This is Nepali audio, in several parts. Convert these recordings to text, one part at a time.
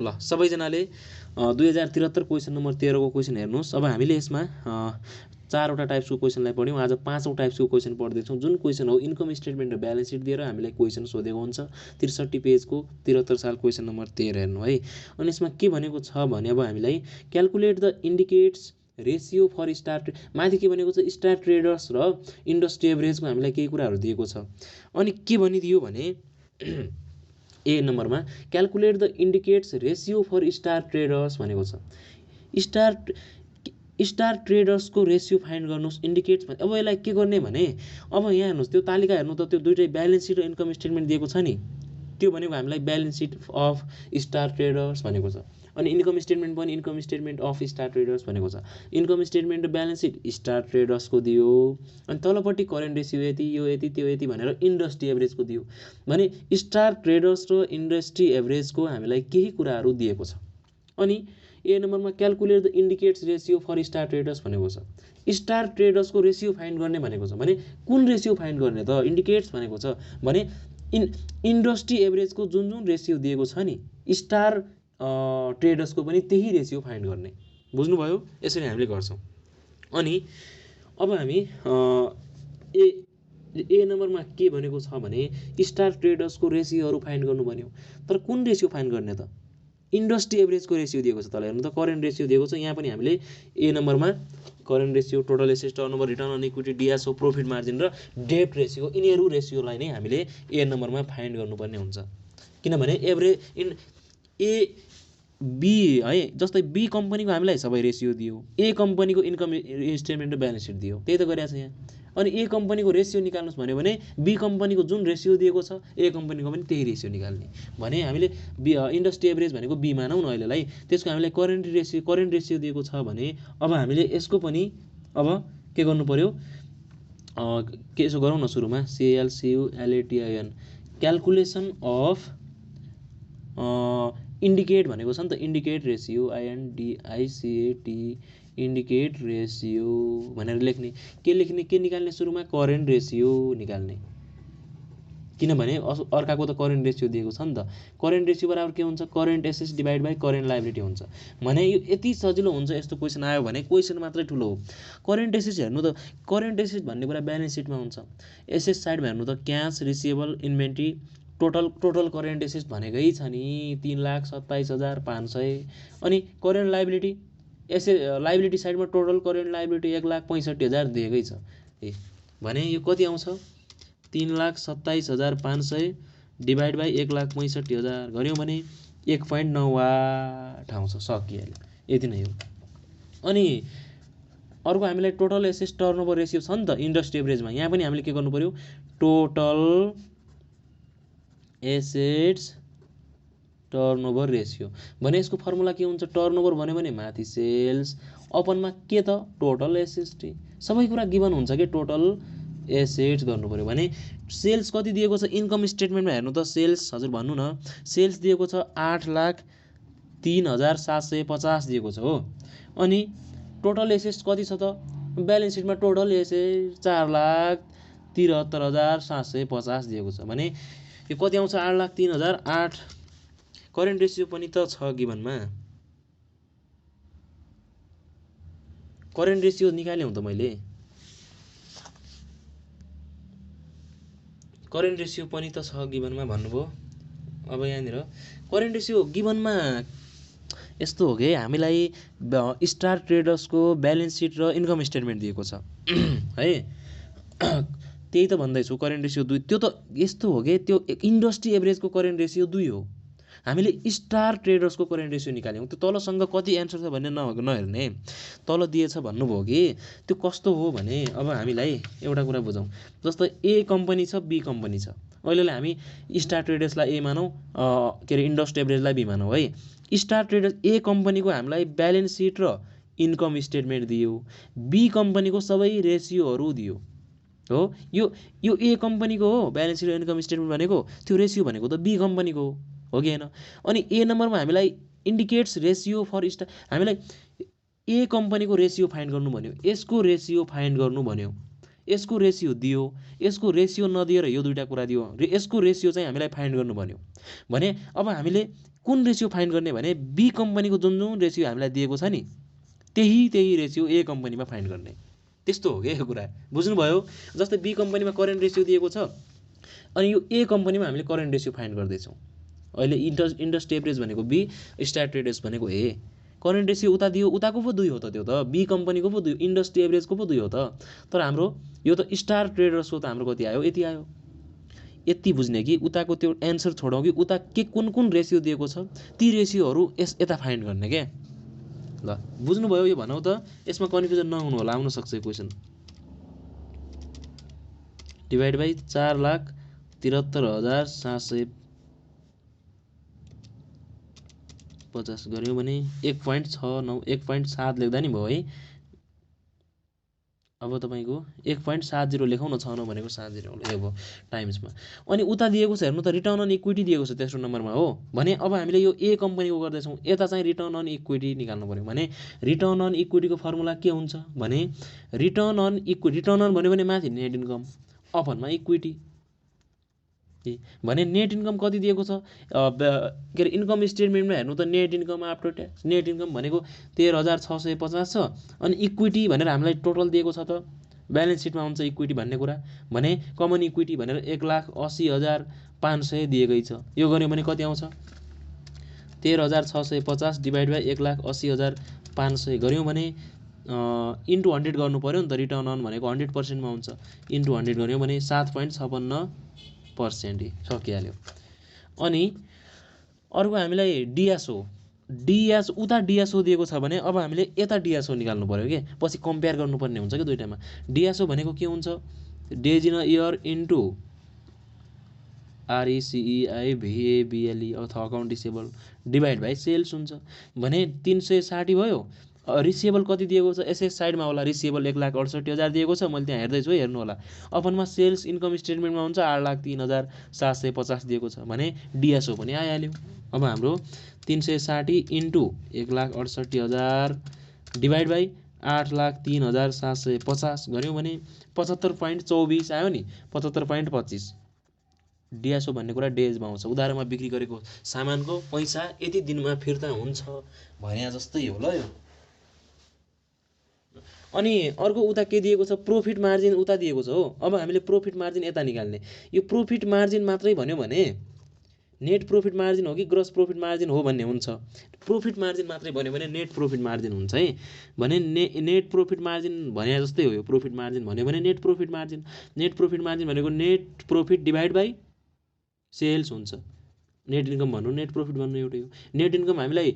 ल सबैजनाले 2073 क्वेसन नम्बर 13 को क्वेसन हेर्नुहोस्। अब हामीले यसमा चारवटा टाइप्सको क्वेसनलाई पढ्यौँ, आज पाँचौं टाइप्सको क्वेसन पढ्दैछौँ। जुन क्वेसन हो इन्कम स्टेटमेन्ट र ब्यालेन्स सिट दिएर हामीलाई क्वेसन सोधेको हुन्छ। 63 पेजको 73 साल क्वेसन नम्बर 13 हेर्नु है। अनि यसमा के भनेको छ भने अब हामीलाई calculate the indicates ratio for star, माथि के भनेको छ स्टार ट्रेडर्स र इन्डस्ट्री एभरेजको हामीलाई केही कुराहरू दिएको छ। अनि के भनिदियो भने ए नम्बरमा calculate the indicates ratio for star traders भनेको छ। स्टार ट्रेडर्सको रेसियो फाइन्ड गर्नुहोस्। इन्डिकेट्स भने अब यसलाई के गर्ने भने अब यहाँ हेर्नुहोस् त्यो तालिका हेर्नु त, त्यो दुइटै ब्यालेन्स सिट र इन्कम स्टेटमेन्ट दिएको छ नि, त्यो भनेको हामीलाई balance seat of star traders भनेको छ। अनि इन्कम स्टेटमेन्ट पनि income statement of star traders भनेको छ। इन्कम स्टेटमेन्ट र ब्यालेन्स सिट स्टार ट्रेडर्सको दियो, अनि तलपट्टि करेन्ट रेसियो यति, यो यति, त्यो यति भनेर इन्डस्ट्री एभरेजको दियो। भने स्टार ट्रेडर्स र इन्डस्ट्री एभरेजको हामीलाई केही कुराहरू दिएको छ। अनि ए नम्बरमा calculate the indicates ratio for star traders भनेको छ। स्टार ट्रेडर्सको रेसियो फाइन्ड गर्ने भनेको छ। भने कुन रेसियो फाइन्ड गर्ने त? इन्डिकेट्स भनेको छ भने इन्डस्ट्री एभरेजको जुन जुन रेसियो दिएको छ नि, स्टार ट्रेडर्सको पनि त्यही रेसियो फाइन्ड गर्ने। बुझ्नुभयो? यसरी हामीले गर्छौँ। अनि अब हामी ए नम्बरमा के भनेको छ भने स्टार ट्रेडर्सको रेसियोहरू फाइन्ड गर्नु भन्यो। तर कुन रेसियो फाइन्ड गर्ने त? इन्डस्ट्री एभरेजको रेसियो दिएको छ। तल हेर्नु त करेन्ट रेसियो दिएको छ। यहाँ पनि हामीले ए नम्बरमा current ratio, total assets, turnover, return on equity, DRO, profit margin र डेब्ट रेसियो, यिनीहरू रेसियोलाई नै हामीले ए नम्बरमा फाइन्ड गर्नुपर्ने हुन्छ। किनभने ए बी है, जस्तै बी कम्पनीको हामीलाई सबै रेसियो दियो, ए कम्पनीको इन्कम स्टेटमेन्ट र ब्यालेन्स सिट दियो, त्यही त गरिरहेको छ यहाँ। अनि ए कम्पनीको रेसियो निकाल्नुहोस् भन्यो भने बी कम्पनीको जुन रेसियो दिएको छ ए कम्पनीको पनि त्यही रेसियो निकाल्ने। भने हामीले इन्डस्ट्री एभरेज भनेको बी मानौँ न अहिलेलाई, त्यसको हामीलाई करेन्ट रेसियो दिएको छ भने अब हामीले यसको पनि अब के गर्नु पर्यो, यसो गरौँ न सुरुमा CALCULATIN क्यालकुलेसन अफ इन्डिकेट भनेको छ नि त, indicate ratio INDICAT indicate ratio भनेर लेख्ने। के निकाल्ने? सुरुमा करेन्ट रेसियो निकाल्ने। किनभने अर्काको त करेन्ट रेसियो दिएको छ नि त। करेन्ट रेसियो बराबर के हुन्छ? Current assets divide by current liability हुन्छ। भने यो यति सजिलो हुन्छ। यस्तो क्वेसन आयो भने क्वेसन मात्रै ठुलो हो। करेन्ट एसेट्स हेर्नु त, करेन्ट एसेट्स भन्ने कुरा ब्यालेन्स सिटमा हुन्छ। एसेट्स साइडमा हेर्नु त cash, receivable, inventory, total current assets भनेकै छ नि 3,27,500। अनि करेन्ट लायबिलिटी, लायबिलिटी साइडमा टोटल करेन्ट लायबिलिटी 1,65,000 दिएकै छ। भने यो कति आउँछ? 3,27,500 डिभाइड बाई 1,65,000 गऱ्यौँ भने 1.98 आउँछ। सकिहाल्यो, यति नै हो। अनि अर्को हामीलाई टोटल एसेट्स टर्नओभर रेसियो छ नि त इन्डस्ट्री एभरेजमा। यहाँ पनि हामीले के गर्नु पर्यो? Total assets turnover ratio. भने यसको फर्मुला के हुन्छ? टर्नओभर भन्यो भने माथि सेल्स, अपनमा के त? Total assets. सबै कुरा गिभन हुन्छ कि टोटल एसेट्स गर्नु पर्यो। भने सेल्स कति दिएको छ? इन्कम स्टेटमेन्टमा हेर्नु त सेल्स, हजुर भन्नु न, सेल्स दिएको छ 8,03,750 दिएको छ हो। अनि टोटल एसेट्स कति छ त? ब्यालेन्स सिटमा टोटल एसेट्स 4,73,750 दिएको छ। भने यो कति आउँछ? 8,03,008। करेन्ट रेसियो पनि त छ गिभनमा। करेन्ट रेसियो निकाल्यौँ त मैले। करेन्ट रेसियो पनि त छ गिभनमा भन्नुभयो। अब यहाँनिर करेन्ट रेसियो गिभनमा यस्तो हो कि हामीलाई स्टार ट्रेडर्सको ब्यालेन्स सिट र इन्कम स्टेटमेन्ट दिएको छ है। त्यही त भन्दैछु, करेन्ट रेसियो 2। त्यो त यस्तो हो कि त्यो इन्डस्ट्री एभरेजको करेन्ट रेसियो 2 हो। हामीले स्टार ट्रेडर्सको करेन्ट रेसियो निकाल्यौँ। त्यो तलसँग कति एन्सर छ भन्ने नहेर्ने, तल दिएछ भन्नुभयो कि त्यो कस्तो हो भने अब हामीलाई एउटा कुरा बुझौँ। जस्तै ए कम्पनी छ, बी कम्पनी छ। अहिलेलाई हामी स्टार ट्रेडर्सलाई ए मानौँ, के अरे इन्डस्ट्री एभरेजलाई बी मानौँ है। स्टार ट्रेडर्स ए कम्पनीको हामीलाई ब्यालेन्स सिट र इन्कम स्टेटमेन्ट दियो, बी कम्पनीको सबै रेसियोहरू दियो हो। यो ए कम्पनीको हो ब्यालेन्स सिट र इन्कम स्टेटमेन्ट भनेको, त्यो रेसियो भनेको त बी कम्पनीको हो कि होइन? अनि ए नम्बरमा हामीलाई इन्डिकेट्स रेसियो फर स्टार, हामीलाई ए कम्पनीको रेसियो फाइन्ड गर्नु भन्यो, यसको रेसियो फाइन्ड गर्नु भन्यो। यसको रेसियो दियो, यसको रेसियो नदिएर यो दुईटा कुरा दियो र यसको रेसियो चाहिँ हामीलाई फाइन्ड गर्नु भन्यो भने अब हामीले कुन रेसियो फाइन्ड गर्ने भने बी कम्पनीको जुन जुन रेसियो हामीलाई दिएको छ नि त्यही रेसियो ए कम्पनीमा फाइन्ड गर्ने। त्यस्तो हो क्या यो कुरा, बुझ्नुभयो? जस्तै बी कम्पनीमा करेन्ट रेसियो दिएको छ अनि यो ए कम्पनीमा हामीले करेन्ट रेसियो फाइन्ड गर्दैछौँ। अहिले इन्डस्ट्री एभरेज भनेको बी, स्टार ट्रेडर्स भनेको ए। करेन्ट रेसियो उता दियो, उताको पो 2 हो त, त्यो त बी कम्पनीको पो 2, इन्डस्ट्री एभरेजको पो 2 हो त। तर हाम्रो यो त स्टार ट्रेडर्सको त हाम्रो कति आयो? यति आयो। यति बुझ्ने कि उताको त्यो एन्सर छोडौँ कि उता के कुन कुन रेसियो दिएको छ ती रेसियोहरू यता फाइन्ड गर्ने क्या। ल बुझ्नुभयो यो भनौँ त? यसमा कन्फ्युजन नहुनु होला, आउन सक्छ क्वेसन। डिभाइड बाई 4,73,750 गऱ्यौँ भने 1.69 1.7 लेख्दा नि भयो है। अब तपाईँको 1.70 लेखौँ न, 69 भनेको 70 यो भयो टाइम्समा। अनि उता दिएको छ हेर्नु त, रिटर्न अन इक्विटी दिएको छ तेस्रो नम्बरमा हो भने अब हामीले यो ए कम्पनीको गर्दैछौँ, यता चाहिँ रिटर्न अन इक्विटी निकाल्नु पऱ्यो भने रिटर्न अन इक्विटीको फर्मुला के हुन्छ भने रिटर्न अन भन्यो भने माथि नेट इन्कम अपनमा इक्विटी भने नेट इन्कम कति दिएको छ के अरे इन्कम स्टेटमेन्टमा हेर्नु त net income after tax, net income भनेको 13,650 छ अनि इक्विटी भनेर हामीलाई टोटल दिएको छ त ब्यालेन्स सिटमा हुन्छ इक्विटी भन्ने कुरा भने कमन इक्विटी भनेर 1,80,500 दिएकै छ। यो गर्यो भने कति आउँछ 13,650 डिभाइड बाई 1,80,500 गऱ्यौँ भने इन्टु 100 गर्नु पऱ्यो नि त, रिटर्न अन भनेको 100% मा हुन्छ, इन्टु 100 गऱ्यौँ भने 7.56% सकिहाल्यो। अनि अर्को हामीलाई डिएसओ उता डिएसओ दिएको छ भने अब हामीले यता डिएसओ निकाल्नु पऱ्यो के, पछि कम्पेयर गर्नुपर्ने हुन्छ कि दुईटामा। डिएसओ भनेको के हुन्छ days in a year into RECEIVABLE अथवा account receivable divide by sales हुन्छ भने 360 भयो। रिसिएबल कति दिएको छ एसएस साइडमा होला, रिसिएबल 1,68,000 दिएको छ, मैले त्यहाँ हेर्दैछु है, हेर्नु होला। अपनमा सेल्स इन्कम स्टेटमेन्टमा हुन्छ 8,03,750 दिएको छ भने डिएसओ पनि आइहाल्यो। अब हाम्रो 360 इन्टु 1,68,000 डिभाइड बाई 8,03,750 गऱ्यौँ भने 75.24 आयो नि, 75.25। डिएसओ भन्ने कुरा डेजमा आउँछ, उधारोमा बिक्री गरेको सामानको पैसा यति दिनमा फिर्ता हुन्छ भने जस्तै हो ल यो। अनि अर्को उता के दिएको छ प्रोफिट मार्जिन उता दिएको छ हो। अब हामीले प्रोफिट मार्जिन यता निकाल्ने, यो प्रोफिट मार्जिन मात्रै भन्यो भने नेट प्रोफिट मार्जिन हो कि ग्रोस प्रोफिट मार्जिन हो भन्ने हुन्छ। प्रोफिट मार्जिन मात्रै भन्यो भने नेट प्रोफिट मार्जिन हुन्छ है भने नेट प्रोफिट मार्जिन भने जस्तै हो यो। प्रोफिट मार्जिन भन्यो भने नेट प्रोफिट मार्जिन भनेको net profit divide by sales हुन्छ। नेट इन्कम भन्नु नेट प्रॉफिट भन्नु एउटै हो। नेट इन्कम हामीलाई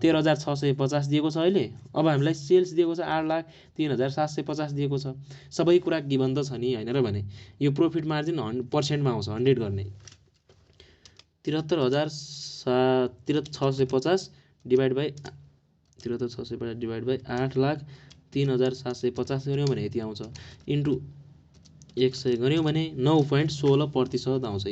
13,650 दिएको छ अहिले। अब हामीलाई सेल्स दिएको छ 8,03,750 दिएको छ। सबै कुरा गिभन त छ नि हैन र भने यो प्रॉफिट मार्जिन 100% मा आउँछ, 100 गर्ने 73,650 डिवाइड बाई 73,650 डिवाइड बाई 8,03,750 गर्यौं भने यति आउँछ इन्टु 100 गर्यौं भने 9.16% आउँछ।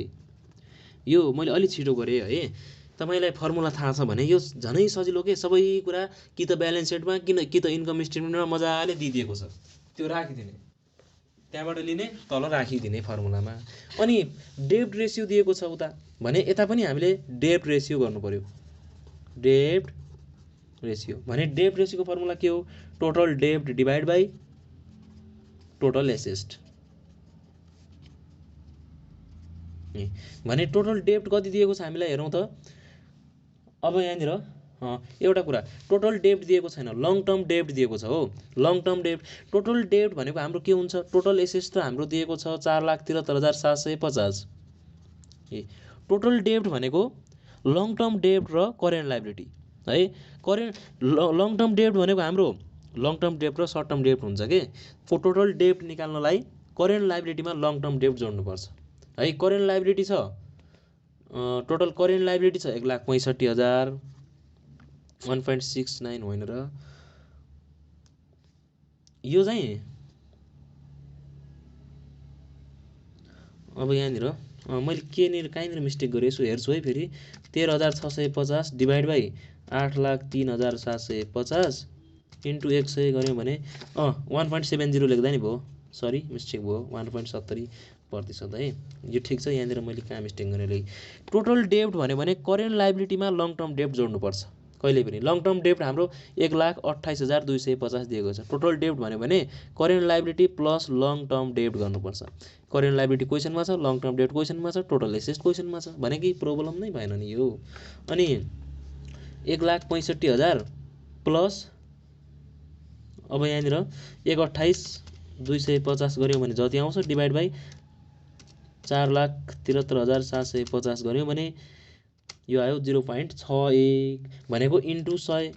यो मैले अलि छिटो गरेँ है, तपाईलाई फर्मुला थाहा छ भने यो झनै सजिलो के। सबै कुरा कि त ब्यालेन्स सिटमा कि त इन्कम स्टेटमेन्टमा मजाले दिइएको छ, त्यो राखिदिने, त्यहाँबाट लिने तल राखिदिने फर्मुलामा। अनि डेब्ट रेशियो दिएको छ उता भने यता पनि हामीले डेब्ट रेशियो गर्नु पर्यो। डेब्ट रेशियो भने डेब्ट रेशियोको फर्मुला के हो टोटल डेब्ट डिवाइड बाई टोटल एसेट भने टोटल डेब्ट कति दिएको छ हामीलाई हेरौँ त। अब यहाँनिर एउटा कुरा टोटल डेब्ट दिएको छैन, लङ टर्म डेब्ट दिएको छ हो। लङ टर्म डेब्ट टोटल डेब्ट भनेको हाम्रो के हुन्छ टोटल एसेट्स त हाम्रो दिएको छ 4,73,750। टोटल डेब्ट भनेको लङ टर्म डेब्ट र करेन्ट लायबिलिटी है। लङ टर्म डेब्ट भनेको हाम्रो लङ टर्म डेब्ट र सर्ट टर्म डेब्ट हुन्छ के। टोटल डेब्ट निकाल्नलाई करेन्ट लायबिलिटीमा लङ टर्म डेब्ट जोड्नुपर्छ है। करेन्ट लायबिलिटी छ टोटल करेन्ट लायबिलिटी छ 1,65,000 1.69 होइन र यो चाहिँ अब यहाँनिर मैले कहाँनिर मिस्टेक गरेँ यसो हेर्छु है फेरि। 13,650 डिवाइड बाई 8,03,750 इन्टु 100 गऱ्यौँ भने 1.70 लेख्दा नि भयो सरी मिस्टेक भयो 1.70% है। यो ठिक छ, यहाँनिर मैले कहाँ मिस्टेक गरेँ। टोटल डेब्ट भन्यो भने करेन्ट लाइबिलिटीमा लङ टर्म डेब्ट जोड्नुपर्छ कहिले पनि। लङ टर्म डेब्ट हाम्रो 1,28,250 दिएको छ। टोटल डेब्ट भन्यो भने current liability plus long term डेब्ट गर्नुपर्छ। करेन्ट लाइबिलिटी क्वेसनमा छ, लङ टर्म डेब्ट क्वेसनमा छ, टोटल एसेट क्वेसनमा छ भने कि प्रब्लम नै भएन नि यो। अनि 1,65,000 प्लस अब यहाँनिर 1,28,250 गऱ्यौँ भने जति आउँछ डिभाइड बाई 4,73,750 गऱ्यौँ भने यो आयो 0.61 भनेको इन्टु 100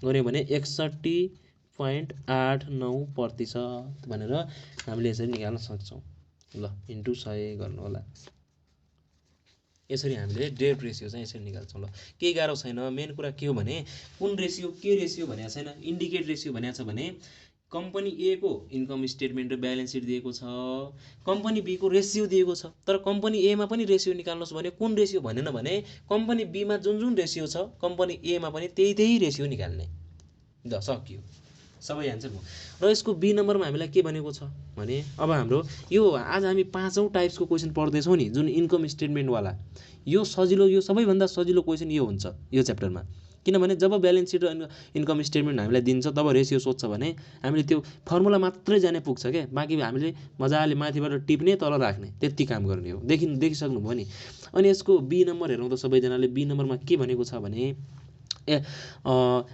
गऱ्यौँ भने 61.89% भनेर हामीले यसरी निकाल्न सक्छौँ। ल इन्टु 100 गर्नु होला। यसरी हामीले डेब्ट रेसियो चाहिँ यसरी निकाल्छौँ। ल केही गाह्रो छैन। मेन कुरा के हो भने कुन रेसियो के रेसियो भनेको छैन, इन्डिकेट रेसियो भनेको छ भने कम्पनी ए को इन्कम स्टेटमेन्ट र ब्यालेन्स सिट दिएको छ, कम्पनी बी को रेसियो दिएको छ। तर कम्पनी ए मा पनि रेसियो निकाल्नुहोस् भने कुन रेसियो भनेन भने कम्पनी बी मा जुन जुन रेसियो छ कम्पनी ए मा पनि त्यही रेसियो निकाल्ने। ल सकियो, सबै एन्सर भयो। र यसको बी नम्बरमा हामीलाई के भनेको छ भने अब हाम्रो यो आज हामी 5औं टाइप्सको क्वेसन पढ्दैछौँ नि, जुन इन्कम स्टेटमेन्टवाला। यो सजिलो, यो सबैभन्दा सजिलो क्वेसन यो हुन्छ यो च्याप्टरमा। किनभने जब ब्यालेन्स सिट र इन्कम स्टेटमेन्ट हामीलाई दिन्छ तब रेसियो सोध्छ भने हामीले त्यो फर्मुला मात्रै जाने पुग्छ क्या। बाँकी हामीले मजाले माथिबाट टिप्ने तल राख्ने त्यति काम गर्ने हो। देखिसक्नुभयो नि। अनि यसको बी नम्बर हेरौँ त सबैजनाले। बी नम्बरमा के भनेको छ भने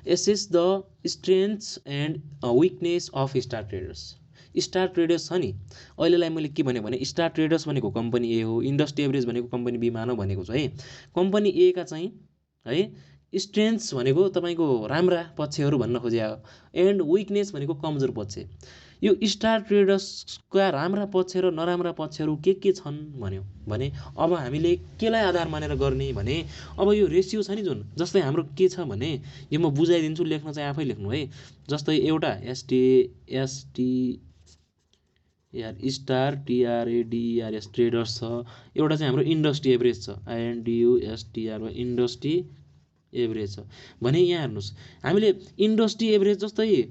assess the strengths and weakness of star traders. Star traders छ नि, अहिलेलाई मैले के भने स्टार ट्रेडर्स भनेको कम्पनी ए हो, इन्डस्ट्री एभरेज भनेको कम्पनी बी मानव भनेको छ है। कम्पनी ए का चाहिँ है स्ट्रेन्थ्स भनेको तपाईँको राम्रा पक्षहरू भन्न खोजे हो, एन्ड विकनेस भनेको कमजोर पक्ष। यो स्टार ट्रेडर्सका राम्रा पक्ष र नराम्रा पक्षहरू के छन् भन्यो भने अब हामीले केलाई आधार मानेर गर्ने भने अब यो रेसियो छ नि जुन, जस्तै हाम्रो के छ भने यो म बुझाइदिन्छु, लेख्न चाहिँ आफै लेख्नु है। जस्तै एउटा स्टार TRADERS ट्रेडर्स छ, एउटा चाहिँ हाम्रो इन्डस्ट्री एभरेज छ INDUSTR इन्डस्ट्री एभरेज छ भने यहाँ हेर्नुहोस् हामीले इन्डस्ट्री एभरेज जस्तै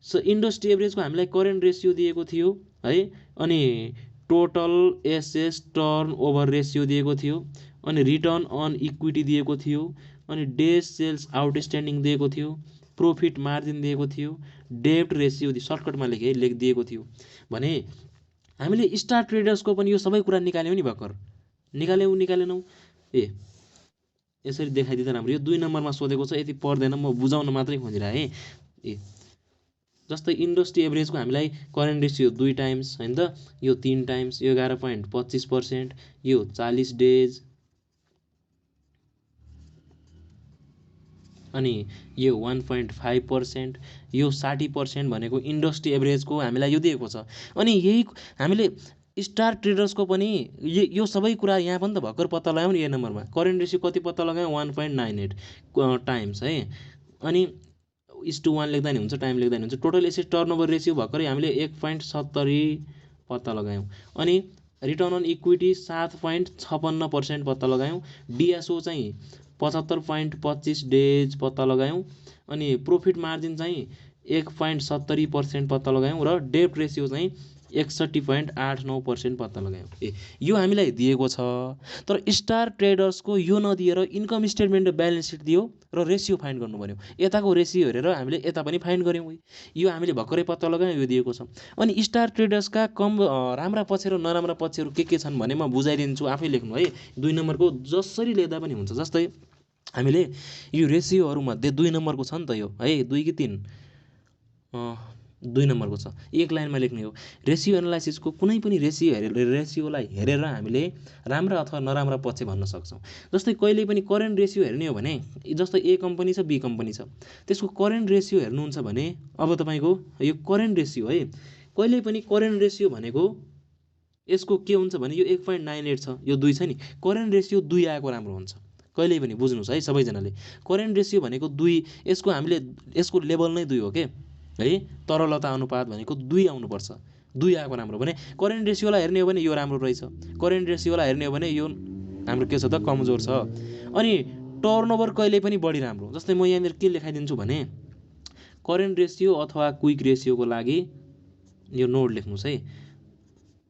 इन्डस्ट्री एभरेजको हामीलाई करेन्ट रेसियो दिएको थियो है, अनि टोटल एसेस टर्न ओभर रेसियो दिएको थियो, अनि रिटर्न अन इक्विटी दिएको थियो, अनि डेज सेल्स आउटस्ट्यान्डिङ दिएको थियो, प्रॉफिट मार्जिन दिएको थियो, डेब्ट रेसियो सर्टकटमा दिएको थियो भने हामीले स्टार ट्रेडर्सको पनि यो सबै कुरा निकाल्यौँ नि भर्खर। निकालेनौँ यसरी देखाइदिँदा राम्रो। यो 2 नम्बरमा सोधेको छ, यति पर्दैन, म बुझाउन मात्रै खोजिरहेँ है। जस्तै इन्डस्ट्री एभरेजको हामीलाई करेन्ट रेसियो 2 टाइम्स हैन त, यो 3 टाइम्स, यो 11.25%, यो 40 डेज, अनि यो 1.5%, यो 60% भनेको इन्डस्ट्री एभरेजको हामीलाई यो दिएको छ। अनि यही हामीले स्टार ट्रेडर्सको पनि यो सबै कुरा यहाँ पनि त भर्खर पत्ता लगायौँ नि। ए नम्बरमा करेन्ट रेसियो कति पत्ता लगायौँ 1.98 टाइम्स है, अनि 1:1 लेख्दा नि हुन्छ, टाइम लेख्दा नि हुन्छ। टोटल एसेट टर्नओभर रेसियो भर्खरै हामीले 1.70 पत्ता लगायौँ, अनि रिटर्न अन इक्विटी 7.56% पत्ता लगायौँ, डिएसओ चाहिँ 75.25 डेज पत्ता लगायौँ, अनि प्रोफिट मार्जिन चाहिँ 1.70% पत्ता लगायौँ, र डेब्ट रेसियो चाहिँ 61.89% पत्ता लगायौँ। यो हामीलाई दिएको छ। तर स्टार ट्रेडर्सको यो नदिएर इन्कम स्टेटमेन्ट र ब्यालेन्स सिट दियो र रेसियो फाइन्ड गर्नु पर्यो। यताको रेसियो हेरेर हामीले यता पनि फाइन्ड गऱ्यौँ। यो हामीले भर्खरै पत्ता लगायौँ, यो दिएको छ। अनि स्टार ट्रेडर्सका राम्रा पक्ष र नराम्रा पक्षहरू के छन् भने म बुझाइदिन्छु, आफै लेख्नु है। 2 नम्बरको जसरी लेख्दा पनि हुन्छ। जस्तै हामीले यो रेसियोहरूमध्ये 2 नम्बरको छ नि त यो है, 2 कि 3 2 नम्बरको छ, एक लाइनमा लेख्ने हो। रेसियो एनालाइसिसको कुनै पनि रेसियोलाई हेरेर हामीले राम्रा अथवा नराम्रा पक्ष भन्न सक्छौँ। जस्तै कहिले पनि करेन्ट रेसियो हेर्ने हो भने जस्तै ए कम्पनी छ, बी कम्पनी छ, त्यसको करेन्ट रेसियो हेर्नुहुन्छ भने अब तपाईँको यो करेन्ट रेसियो है, कहिले पनि करेन्ट रेसियो भनेको यसको के हुन्छ भने यो 1.98 छ, यो 2 छ नि, करेन्ट रेसियो 2 आएको राम्रो हुन्छ। कहिले पनि बुझ्नुहोस् है सबैजनाले, करेन्ट रेसियो भनेको 2, यसको लेभल नै 2 हो के है। तरलता अनुपात भनेको 2 आउनुपर्छ, 2 आएको राम्रो। भने करेन्ट रेसियोलाई हेर्ने हो भने यो राम्रो रहेछ, करेन्ट रेसियोलाई हेर्ने हो भने यो हाम्रो के छ त कमजोर छ। अनि टर्नओभर कहिले पनि बढी राम्रो। जस्तै म यहाँनिर के लेखाइदिन्छु भने करेन्ट रेसियो अथवा क्विक रेसियोको लागि यो नोट लेख्नुहोस् है।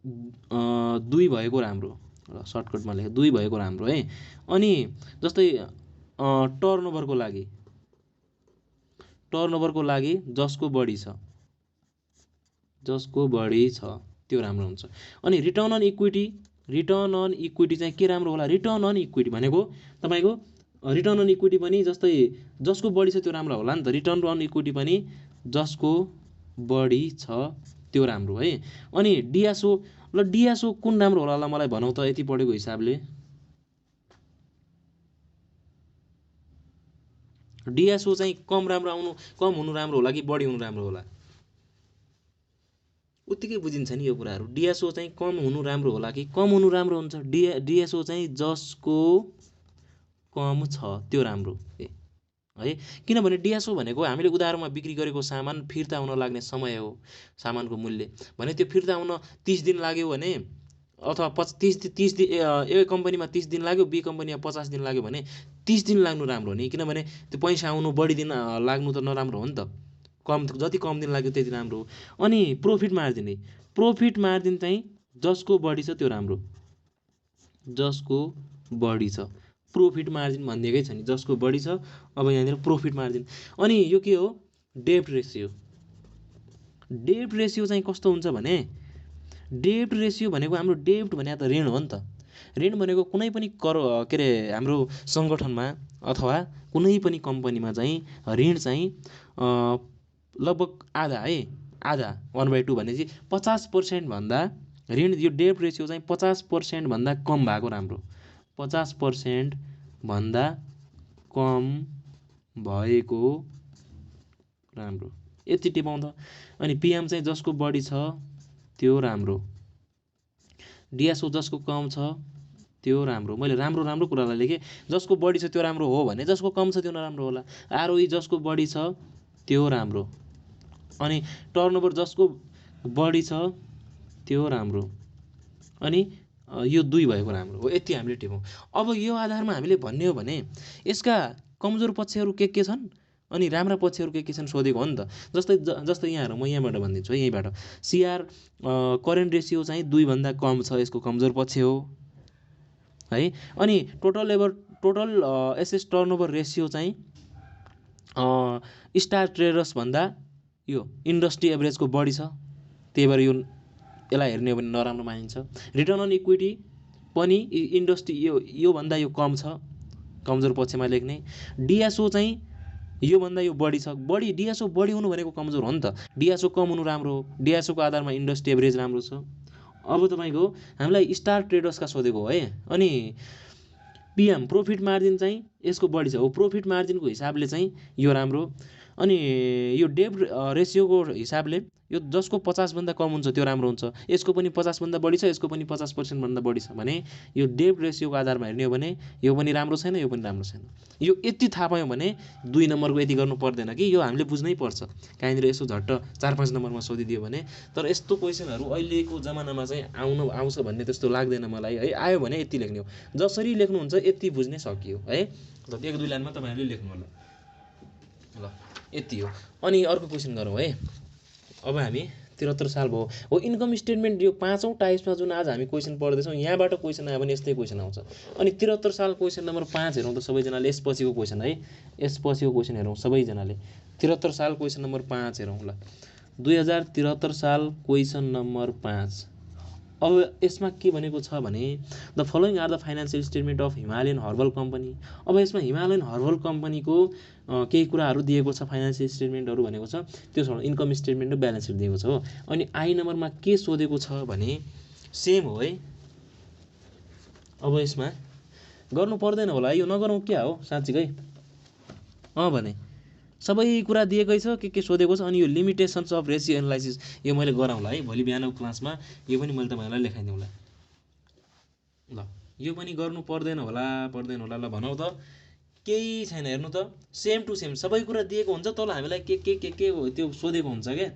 2 भएको राम्रो। ल सर्टकटमा लेखेँ 2 भएको राम्रो है। अनि जस्तै टर्नओभरको लागि जसको बढी छ त्यो राम्रो हुन्छ। अनि रिटर्न अन इक्विटी चाहिँ के राम्रो होला? रिटर्न अन इक्विटी भनेको तपाईँको रिटर्न अन इक्विटी पनि जस्तै जसको बढी छ त्यो राम्रो होला नि त। रिटर्न अन इक्विटी पनि जसको बढी छ त्यो राम्रो है। अनि डिएसओ कुन राम्रो होला ल मलाई भनौ त यति पढेको हिसाबले। डिएसओ चाहिँ कम हुनु राम्रो होला कि बढी हुनु राम्रो होला? उत्तिकै बुझिन्छ नि यो कुराहरू। डिएसओ चाहिँ कम हुनु राम्रो होला कि कम हुनु राम्रो हुन्छ? डिएसओ चाहिँ जसको कम छ त्यो राम्रो है। किनभने डिएसओ भनेको हामीले उधारोमा बिक्री गरेको सामान फिर्ता हुन लाग्ने समय हो। सामानको मूल्य भने त्यो फिर्ता हुन 30 दिन लाग्यो भने अथवा 30 दिन ए कम्पनीमा 30 दिन लाग्यो, बी कम्पनीमा 50 दिन लाग्यो भने 30 दिन लाग्नु राम्रो हो नि। किनभने त्यो पैसा आउनु बढी दिन लाग्नु त नराम्रो हो नि त। जति कम दिन लाग्यो त्यति राम्रो हो। अनि प्रोफिट मार्जिन चाहिँ जसको बढी छ त्यो राम्रो। जसको बढी छ प्रोफिट मार्जिन भनिदिएकै छ नि, जसको बढी छ। अब यहाँनिर प्रोफिट मार्जिन। अनि यो के हो? डेब्ट रेसियो चाहिँ कस्तो हुन्छ भने डेब्ट रेसियो भनेको हाम्रो डेब्ट भने त ऋण हो नि त। ऋण भनेको कुनै पनि हाम्रो सङ्गठनमा अथवा कुनै पनि कम्पनीमा चाहिँ ऋण चाहिँ लगभग आधा 1/2 भनेपछि 50% भन्दा ऋण यो डेब्ट रेसियो चाहिँ 50% भन्दा कम भएको राम्रो। 50% भन्दा कम भएको राम्रो। यति टिपाउँ त। अनि पिएम चाहिँ जसको बढी छ त्यो राम्रो। डिएसओ जसको कम छ त्यो राम्रो। मैले राम्रो कुरालाई लेखेँ। जसको बढी छ त्यो राम्रो हो भने जसको कम छ त्यो नराम्रो होला। आरओई जसको बढी छ त्यो राम्रो। अनि टर्नओभर जसको बढी छ त्यो राम्रो। अनि यो 2 भएको राम्रो हो। यति हामीले टिपौँ। अब यो आधारमा हामीले भन्ने हो भने यसका कमजोर पक्षहरू के छन् अनि राम्रा पक्षहरू के छन् सोधेको हो नि त। जस्तै यहाँ हेरौँ, म यहाँबाट भनिदिन्छु है। यहीँबाट सिआर करेन्ट रेसियो चाहिँ 2 भन्दा कम छ, यसको कमजोर पक्ष हो है। अनि टोटल एसेट टर्नओभर रेसियो चाहिँ स्टार ट्रेडर्स भन्दा यो इन्डस्ट्री एभरेजको बढी छ, त्यही भएर यसलाई हेर्ने हो भने नराम्रो मानिन्छ। रिटर्न अन इक्विटी पनि इन्डस्ट्री यो भन्दा यो कम छ, कमजोर पक्षमा लेख्ने। डिएसओ चाहिँ यो भन्दा यो बढी छ। डिएसओ बढी हुनु भनेको कमजोर हो नि त। डिएसओ कम हुनु राम्रो हो। डिएसओको आधारमा इन्डस्ट्री एभरेज राम्रो छ। अब तपाईँको हामीलाई स्टार ट्रेडर्सका सोधेको हो है। अनि पिएम प्रोफिट मार्जिन चाहिँ यसको बढी छ हो। प्रोफिट मार्जिनको हिसाबले चाहिँ यो राम्रो। अनि यो डेब्ट रेसियोको हिसाबले यो जसको 50 भन्दा कम हुन्छ त्यो राम्रो हुन्छ। यसको पनि 50 भन्दा बढी छ, यसको पनि 50% भन्दा बढी छ भने यो डेब्ट रेसियोको आधारमा हेर्ने हो भने यो पनि राम्रो छैन, यो पनि राम्रो छैन। यो यति थाहा पायौँ भने 2 नम्बरको यति गर्नु पर्दैन कि यो हामीले बुझ्नै पर्छ। कहीँनिर यसो झट्ट 4-5 नम्बरमा सोधिदियो भने। तर यस्तो क्वेसनहरू अहिलेको जमानामा चाहिँ आउँछ भन्ने त्यस्तो लाग्दैन मलाई है। आयो भने यति लेख्ने हो। जसरी लेख्नुहुन्छ यति बुझ्नै सकियो है। ल 1-2 लाइनमा तपाईँहरूले लेख्नु होला। ल यति हो। अनि अर्को क्वेसन गरौँ है। अब हामी 73 साल भयो हो। इन्कम स्टेटमेन्ट यो 5औँ टाइप्समा जुन आज हामी क्वेसन पढ्दैछौँ यहाँबाट क्वेसन आयो भने यस्तै क्वेसन आउँछ। अनि 73 साल क्वेसन नम्बर 5 हेरौँ त सबैजनाले। यसपछिको क्वेसन है, यसपछिको क्वेसन हेरौँ सबैजनाले। 73 साल क्वेसन नम्बर 5 हेरौँ ल। 2073 साल क्वेसन नम्बर 5। अब यसमा के भनेको छ भने the following are the financial statement of Himalayan Herbal Company. अब यसमा हिमालयन हर्बल कम्पनीको केही कुराहरू दिएको छ, फाइनेन्सियल स्टेटमेन्टहरू भनेको छ। त्यो छ इन्कम स्टेटमेन्ट र ब्यालेन्स सिट दिएको छ हो। अनि आई नम्बरमा के सोधेको छ भने सेम हो है। अब यसमा गर्नु पर्दैन होला, यो नगरौँ क्या हो साँच्चीकै। भने सबै कुरा दिएकै छ, के सोधेको छ। अनि यो लिमिटेसन्स अफ रेसियो एनालाइसिस यो मैले गराउँला है भोलि बिहानको क्लासमा। यो पनि मैले तपाईँहरूलाई लेखाइदिउँला ल। यो पनि गर्नु पर्दैन होला ल भनौँ त। केही छैन, हेर्नु त सेम टु सेम सबै कुरा दिएको हुन्छ, तल हामीलाई के त्यो सोधेको हुन्छ क्या।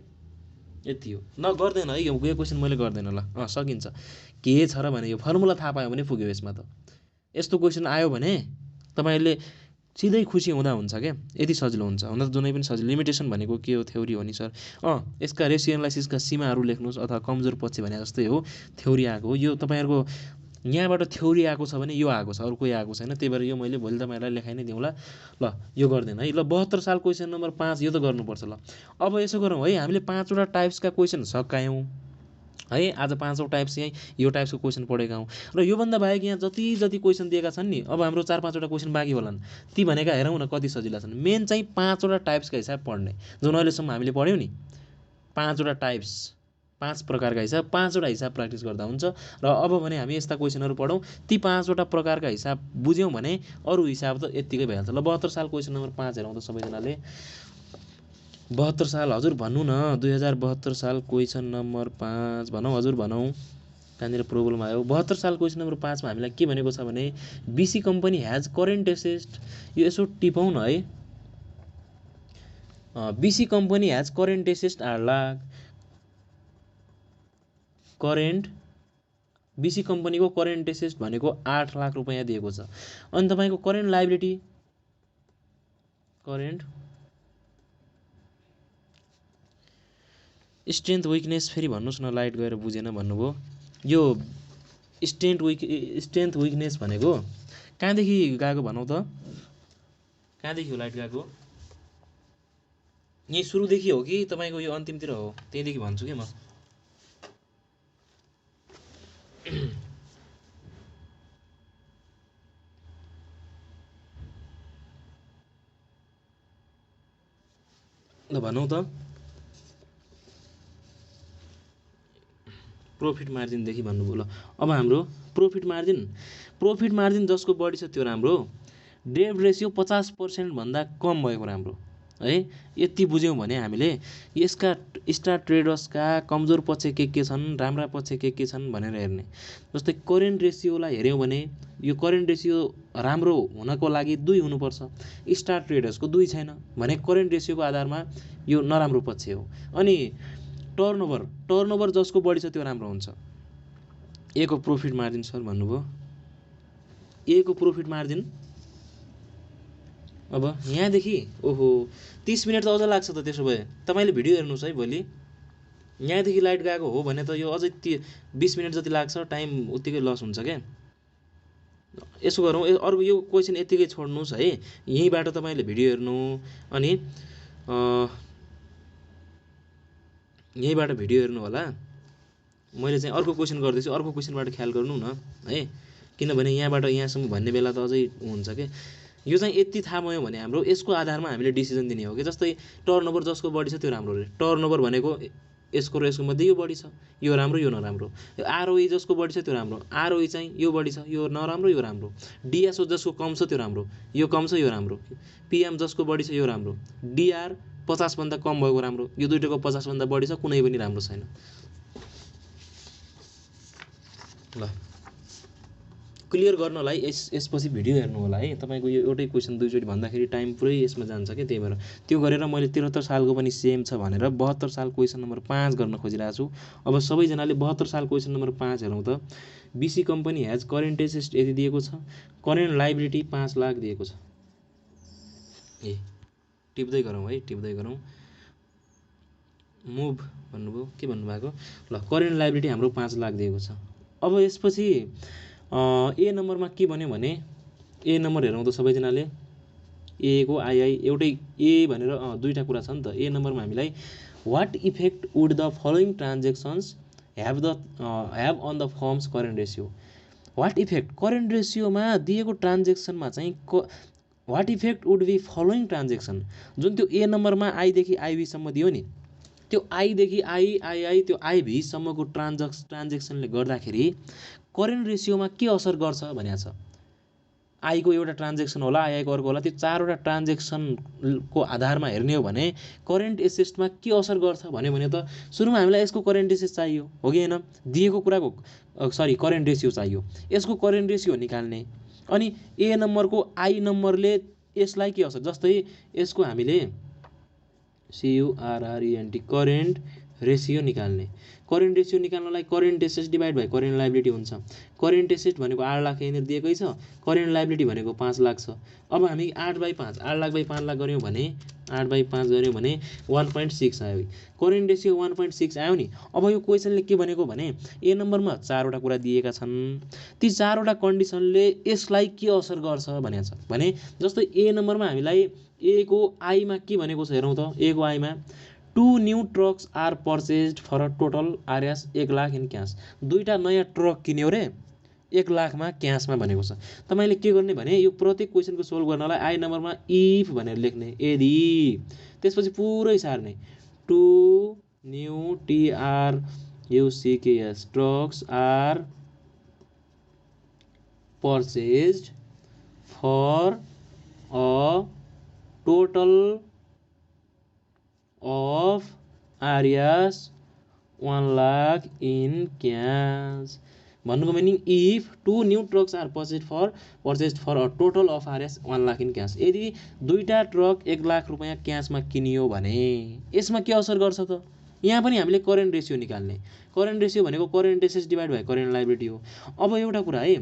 यति हो। गर्दैन है यो क्वेसन मैले गर्दैन ल। सकिन्छ। के छ र भने यो फर्मुला थाहा पायो भने पुग्यो। यसमा त यस्तो क्वेसन आयो भने तपाईँहरूले सिधै खुसी हुँदा हुन्छ क्या, यति सजिलो हुन्छ। हुन त जुनै पनि सजिलो। लिमिटेसन भनेको के हो? थ्योरी हो नि सर। यसका रेसियो एनालाइसिसका सीमाहरू लेख्नुहोस् अथवा कमजोर पक्ष भने जस्तै हो, थ्योरी आएको हो। यो तपाईँहरूको यहाँबाट थ्योरी आएको छ भने यो आएको छ, अरू कोही आएको छैन। त्यही भएर यो मैले भोलि तपाईँहरूलाई लेखाइ नै दिउँला। ल यो गर्दैन है। ल 72 साल क्वेसन नम्बर 5 यो त गर्नुपर्छ। ल अब यसो गरौँ है, हामीले 5वटा टाइप्सका क्वेसन सकायौँ है। आज 5औं टाइप्स यही यो टाइप्सको क्वेसन पढेका हौँ। र योभन्दा बाहेक यहाँ जति जति क्वेसन दिएका छन् नि, अब हाम्रो 4-5वटा क्वेसन बाँकी होलान्। ती भनेका हेरौँ न कति सजिला छन्। मेन चाहिँ 5वटा टाइप्सका हिसाब पढ्ने, जुन अहिलेसम्म हामीले पढ्यौँ नि। 5वटा टाइप्स, 5 प्रकारका हिसाब, 5वटा हिसाब प्र्याक्टिस गर्दा हुन्छ। र अब भने हामी यस्ता क्वेसनहरू पढौँ, ती 5वटा प्रकारका हिसाब बुझ्यौँ भने अरू हिसाब त यत्तिकै भइहाल्छ। ल 72 साल क्वेसन नम्बर 5 हेरौँ त सबैजनाले। 72 साल हजुर भन्नु न, 2072 साल क्वेसन नम्बर 5 भनौँ हजुर भनौँ। कहाँनिर प्रब्लम आयो? 72 साल क्वेसन नम्बर 5 मा हामीलाई के भनेको छ भने BC company has current asset. यो यसो टिपौँ न है। BC company has current asset 8 lakh. Current BC कम्पनीको करेन्ट एसेट भनेको 8 लाख रुपैयाँ दिएको छ। अनि तपाईँको current liability, current strength weakness फेरि भन्नुहोस् न, लाइट गएर बुझेन भन्नुभयो। यो स्ट्रेन्थ विकनेस भनेको कहाँदेखि गएको भनौँ त? कहाँदेखि हो लाइट गएको? यही सुरुदेखि हो कि तपाईँको यो अन्तिमतिर हो? त्यहीँदेखि भन्छु कि म। ल भनौँ त। प्रॉफिट मार्जिनदेखि भन्नुभयो। ल अब हाम्रो प्रॉफिट मार्जिन जसको बढी छ त्यो राम्रो। डेब्ट रेसियो 50% भन्दा कम भएको राम्रो है। यति बुझ्यौँ भने हामीले यसका स्टार ट्रेडर्सका कमजोर पक्ष के छन्, राम्रा पक्ष के छन् भनेर हेर्ने। जस्तै करेन्ट रेसियोलाई हेऱ्यौँ भने यो करेन्ट रेसियो राम्रो हुनको लागि 2 हुनुपर्छ। स्टार ट्रेडर्सको 2 छैन भने करेन्ट रेसियोको आधारमा यो नराम्रो पक्ष हो। अनि टर्नओभर जसको बढी छ त्यो राम्रो हुन्छ। ए को प्रॉफिट मार्जिन सर भन्नुभयो। ए को प्रॉफिट मार्जिन अब यहाँदेखि ओहो 30 मिनट त अझ लाग्छ त। त्यसो भए तपाईँले भिडियो हेर्नुहोस् है भोलि। यहाँदेखि लाइट गएको हो भने त यो अझै 20 मिनट जति लाग्छ, टाइम उत्तिकै लस हुन्छ क्या। यसो गरौँ, अर्को यो क्वेसन यत्तिकै छोड्नुहोस् है। यहीँबाट तपाईँले भिडियो हेर्नु, अनि यहीँबाट भिडियो हेर्नु होला। मैले चाहिँ अर्को क्वेसन गर्दैछु, अर्को क्वेसनबाट ख्याल गर्नु न है। किनभने यहाँबाट यहाँसम्म भन्ने बेला त अझै हुन्छ क्या। यो चाहिँ यति थाहा भयो भने हाम्रो यसको आधारमा हामीले डिसिजन दिने हो कि। जस्तै टर्नओभर जसको बढी छ त्यो राम्रो रे। टर्नओभर भनेको यसको र यसको मध्ये यो बढी छ, यो राम्रो यो नराम्रो। आरओई जसको बढी छ त्यो राम्रो। आरओई चाहिँ यो बढी छ, यो नराम्रो यो राम्रो। डिएसओ जसको कम छ त्यो राम्रो, यो कम छ यो राम्रो। पिएम जसको बढी छ यो राम्रो। डिआर 50 भन्दा कम भएको राम्रो। यो दुईटाको 50 भन्दा बढी छ, कुनै पनि राम्रो छैन। ल क्लियर गर्नलाई यसपछि भिडियो हेर्नु होला है। तपाईँको यो एउटै क्वेसन दुईचोटि भन्दाखेरि टाइम पुरै यसमा जान्छ क्या। त्यही भएर त्यो गरेर मैले 73 सालको पनि सेम छ भनेर 72 साल क्वेसन नम्बर 5 गर्न खोजिरहेको छु। अब सबैजनाले 72 साल क्वेसन नम्बर 5 हेरौँ त। BC company has current asset यदि दिएको छ, करेन्ट लायबिलिटी 5 लाख दिएको छ। टिप्दै गरौँ है, टिप्दै गरौँ। मुभ भन्नुभयो, के भन्नुभएको? ल करेन्ट लायबिलिटी हाम्रो 5 लाख दिएको छ। अब यसपछि ए नम्बरमा के भन्यो भने ए नम्बर हेरौँ त सबैजनाले। ए को आइआई एउटै ए भनेर दुईवटा कुरा छ नि त। ए नम्बरमा हामीलाई what effect would the following transactions have on the firm's current ratio. What effect current रेसियोमा दिएको ट्रान्जेक्सनमा चाहिँ what effect would be following transaction. जुन त्यो ए नम्बरमा आईदेखि आईबीसम्म दियो नि, त्यो आईदेखि आईआई त्यो आईभीसम्मको ट्रान्जेक्सनले गर्दाखेरि करेन्ट रेसियोमा के असर गर्छ भनेको छ। आईको एउटा ट्रान्जेक्सन होला, आईआईको अर्को होला। त्यो 4वटा ट्रान्जेक्सनको आधारमा हेर्ने हो भने करेन्ट एसेटमा के असर गर्छ भन्यो भने त सुरुमा हामीलाई यसको करेन्ट एसेट चाहियो हो कि होइन? दिएको कुराको करेन्ट रेसियो चाहियो। यसको करेन्ट रेसियो निकाल्ने। अनि ए नम्बरको आई नम्बरले यसलाई के असर, जस्तै यसको हामीले CURRENT करेन्ट रेसियो निकाल्ने। करेन्ट रेसियो निकाल्नलाई current assets divide by current liability हुन्छ। करेन्ट एसेट भनेको 8 लाख यहाँनिर दिएकै छ, करेन्ट लाइबिलिटी भनेको 5 लाख छ। अब हामी 8/5 8 लाख बाई 5 लाख गऱ्यौँ भने 8/5 गऱ्यौँ भने 1.6 आयो। करेन्ट रेसियो 1.6 आयो नि। अब यो क्वेसनले के भनेको भने ए नम्बरमा 4वटा कुरा दिएका छन्, ती 4वटा कन्डिसनले यसलाई के असर गर्छ भनेको छ भने जस्तै ए नम्बरमा हामीलाई ए को आईमा के भनेको छ हेरौँ त। ए को आईमा 2 new trucks are purchased for a total RS 1 lakh in cash. 2टा नयाँ ट्रक किन्यो रे 1 लाखमा क्यासमा भनेको छ। तपाईँले के गर्ने भने यो प्रत्येक क्वेसनको सोल्भ गर्नलाई आई नम्बरमा इफ भनेर लेख्ने, यदि, त्यसपछि पुरै सार्ने। 2 new TRUCKS trucks are purchased for a total of areas 1 lakh in cash भन्नुको meaning if 2 new trucks are purchased for a total of RS 1 lakh in cash. यदि 2टा ट्रक 1 लाख रुपैयाँ क्यासमा किनियो भने यसमा के असर गर्छ त। यहाँ पनि हामीले करेन्ट रेसियो निकाल्ने। करेन्ट रेसियो भनेको current assets divide by current liability हो। अब एउटा कुरा है,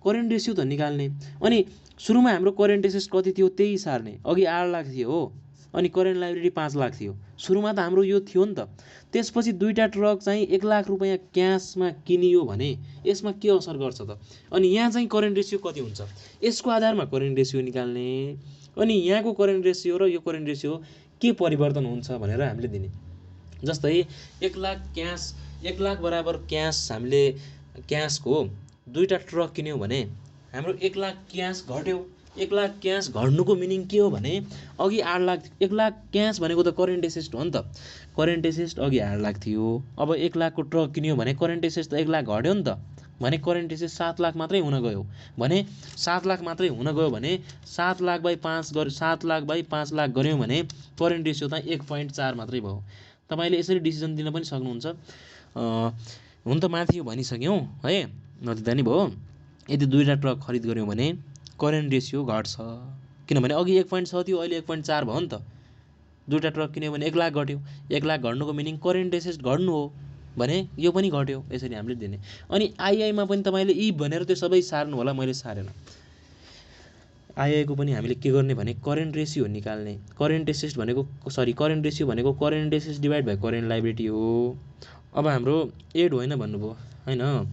करेन्ट रेसियो त निकाल्ने, अनि सुरुमा हाम्रो करेन्ट एसेट्स कति थियो त्यही सार्ने। अघि 8 लाख थियो हो, अनि करेन्ट लाइबिलिटी 5 लाख थियो। सुरुमा त हाम्रो यो थियो नि त। त्यसपछि 2टा ट्रक चाहिँ 1 लाख रुपैयाँ क्यासमा किनियो भने यसमा के असर गर्छ त। अनि यहाँ चाहिँ करेन्ट रेसियो कति हुन्छ यसको आधारमा करेन्ट रेसियो निकाल्ने। अनि यहाँको करेन्ट रेसियो र यो करेन्ट रेसियो के परिवर्तन हुन्छ भनेर हामीले दिने। जस्तै 1 लाख क्यास, 1 लाख बराबर क्यास हामीले क्यासको 2टा ट्रक किन्यौँ भने हाम्रो 1 लाख क्यास घट्यो। 1 लाख क्यास घट्नुको मिनिङ के हो भने अघि 8 लाख, 1 लाख क्यास भनेको त करेन्ट एसेट हो नि त। करेन्ट एसेट अघि 8 लाख थियो, अब 1 लाखको ट्रक किन्यो भने करेन्ट एसेट त 1 लाख घट्यो नि त। भने करेन्ट एसेट 7 लाख मात्रै हुन गयो भने 7 लाख मात्रै हुन गयो भने 7 लाख बाई 5 लाख गऱ्यौँ भने करेन्ट रेसियो त 1.4 मात्रै भयो। तपाईँले यसरी डिसिजन दिन पनि सक्नुहुन्छ। हुन त माथि यो भनिसक्यौँ है, नदिँदा नि भयो। यदि 2टा ट्रक खरिद गऱ्यौँ भने करेन्ट रेसियो घट्छ, किनभने अघि 1.6 थियो अहिले 1.4 भयो नि त। 2टा ट्रक किन्यो भने 1 लाख घट्यो। 1 लाख घट्नुको मिनिङ करेन्ट एसेट घट्नु हो भने यो पनि घट्यो। यसरी हामीले दिने। अनि आईआईमा पनि तपाईँले इफ भनेर त्यो सबै सार्नु होला, मैले सारेन। आईआईको पनि हामीले के गर्ने भने करेन्ट रेसियो निकाल्ने। करेन्ट एसेट भनेको करेन्ट रेसियो भनेको current asset divide by current liability हो। अब हाम्रो एड होइन भन्नुभयो होइन,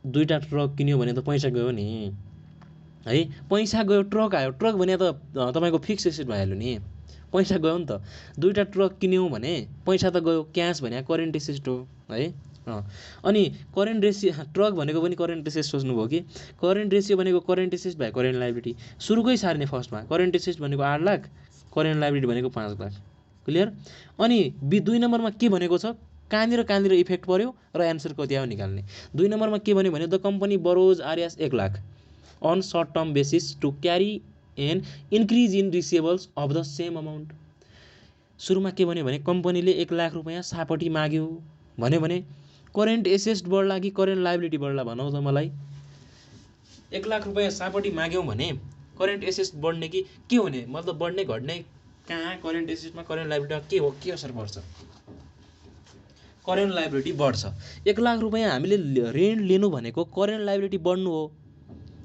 2टा ट्रक किन्यो भने त पैसा गयो नि है, पैसा गयो, ट्रक आयो। ट्रक भने त तपाईँको फिक्स एसेट भइहाल्यो नि, पैसा गयो नि त। 2टा ट्रक किन्यौँ भने पैसा त गयो, क्यास भने करेन्ट एसेट हो है। अनि करेन्ट रेसियो ट्रक भनेको पनि करेन्ट एसेट सोच्नुभयो कि। करेन्ट रेसियो भनेको current asset by current liability. सुरुकै सार्ने फर्स्टमा। करेन्ट एसेट भनेको 8 लाख, करेन्ट लाइबिलिटी भनेको 5 लाख। क्लियर। अनि 2 नम्बरमा के भनेको छ, कहाँनिर इफेक्ट पर्यो र एन्सर कति आयो निकाल्ने। 2 नम्बरमा के भन्यो भने the company borrows RS 1 lakh on short term basis to carry an increase in receivables of the same amount। सुरुमा के भन्यो भने कम्पनीले 1 लाख रुपैयाँ सापटी माग्यो भन्यो भने करेन्ट एसेट बढ्ला कि करेन्ट लाइबिलिटी बढ्ला भनौँ त मलाई। 1 लाख रुपैयाँ सापटी माग्यौँ भने करेन्ट एसेट बढ्ने कि के हुने, मतलब बढ्ने घट्ने कहाँ करेन्ट एसेटमा करेन्ट लाइबिलिटीमा के हो, के असर पर्छ। करेन्ट लाइबिलिटी बढ्छ। 1 लाख रुपैयाँ हामीले ऋण लिनु भनेको करेन्ट लाइबिलिटी बढ्नु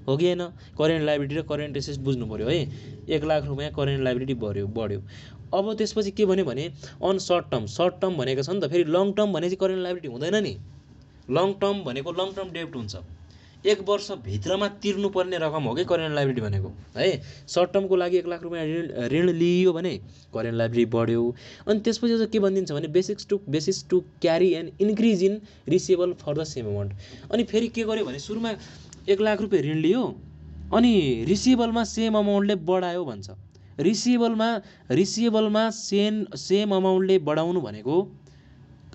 हो कि होइन। करेन्ट लाइबिलिटी र करेन्ट एसेट बुझ्नु पऱ्यो है। 1 लाख रुपैयाँ करेन्ट लाइबिलिटी बढ्यो। अब त्यसपछि के भन्यो भने अन सर्ट टर्म भनेको छ नि त। फेरि लङ टर्म भने चाहिँ करेन्ट लाइबिलिटी हुँदैन नि। लङ टर्म भनेको लङ टर्म डेब्ट हुन्छ, 1 वर्षभित्रमा तिर्नुपर्ने रकम हो कि करेन्ट लाइबिलिटी भनेको है। सर्ट टर्मको लागि 1 लाख रुपैयाँ ऋण लियो भने करेन्ट लाइबिलिटी बढ्यो। अनि त्यसपछि चाहिँ के भनिदिन्छ भने basis to carry an increase in receivable for the same amount. अनि फेरि के गर्यो भने सुरुमा 1 लाख रुपैयाँ ऋण लियो अनि रिसिएबलमा सेम अमाउन्टले बढायो भन्छ। रिसिएबलमा सेम अमाउन्टले बढाउनु भनेको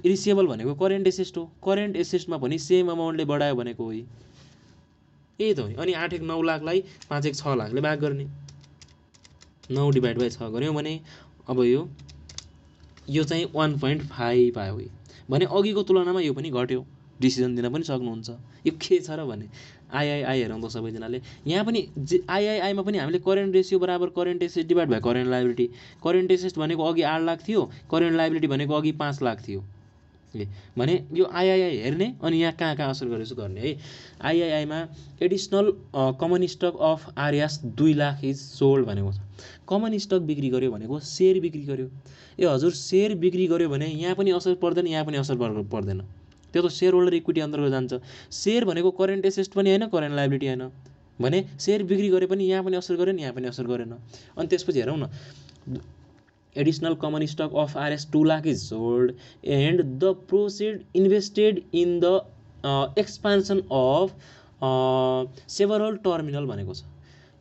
रिसिएबल भनेको करेन्ट एसेट हो। करेन्ट एसेटमा पनि सेम अमाउन्टले बढायो भनेको हो यही त हो। अनि 8 1 9 लाखलाई 5 1 6 लाखले भाग गर्ने। 9 डिभाइड बाई 6 गऱ्यौँ भने अब यो चाहिँ 1.5 आयो भने अघिको तुलनामा यो पनि घट्यो। डिसिजन दिन पनि सक्नुहुन्छ यो के छ र भने आईआईआई हेरौँ त सबैजनाले। यहाँ पनि आईआईआईमा पनि हामीले करेन्ट रेसियो बराबर current asset divide by current liability. Current asset भनेको अघि 8 लाख थियो, करेन्ट लाइबिलिटी भनेको अघि 5 लाख थियो भने यो आइआइआई हेर्ने अनि यहाँ कहाँ कहाँ असर गरेको गर्ने है। आइआइआईमा additional common stock of RS 2 lakh is sold भनेको छ। कमन स्टक बिक्री गर्यो भनेको सेयर बिक्री गर्यो। ए हजुर सेयर बिक्री गर्यो भने यहाँ पनि असर पर्दैन, यहाँ पनि असर पर्दैन, त्यो त सेयर होल्डर इक्विटी अन्तर्गत जान्छ। सेयर भनेको करेन्ट एसेट पनि होइन, करेन्ट लायबिलिटी होइन भने सेयर बिक्री गरे पनि यहाँ पनि असर गरेन, यहाँ पनि असर गरेन। अनि त्यसपछि हेरौँ न, additional common stock of RS 2 lakh is sold and the proceed invested in the expansion of several terminal भनेको छ।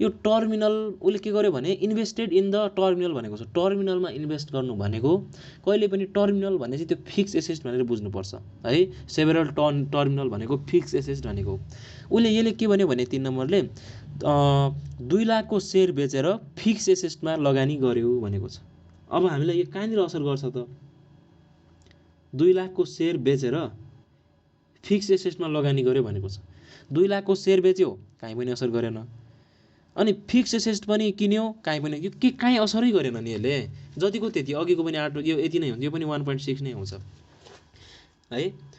यो टर्मिनल उसले के गर्यो भने इन्भेस्टेड इन द टर्मिनल भनेको छ। टर्मिनलमा इन्भेस्ट गर्नु भनेको कहिले पनि टर्मिनल भने चाहिँ त्यो फिक्स एसेट भनेर बुझ्नुपर्छ है। सेभरल टर्मिनल भनेको फिक्स एसेट भनेको। उसले यसले के भन्यो भने 3 नम्बरले 2 लाखको सेयर बेचेर फिक्स एसेटमा लगानी गर्यो भनेको छ। अब हामीलाई यो कहाँनिर असर गर्छ त? 2 लाखको सेयर बेचेर फिक्स एसेटमा लगानी गर्यो भनेको छ। 2 लाखको सेयर बेच्यो, कहीँ पनि असर गरेन। अनि फिक्स एसेट पनि किन्यो, कहीँ पनि यो के कहीँ असरै गरेन नि यसले। जतिको त्यति, अघिको पनि 8 यो यति नै हुन्छ, यो पनि 1.6 नै हुन्छ है।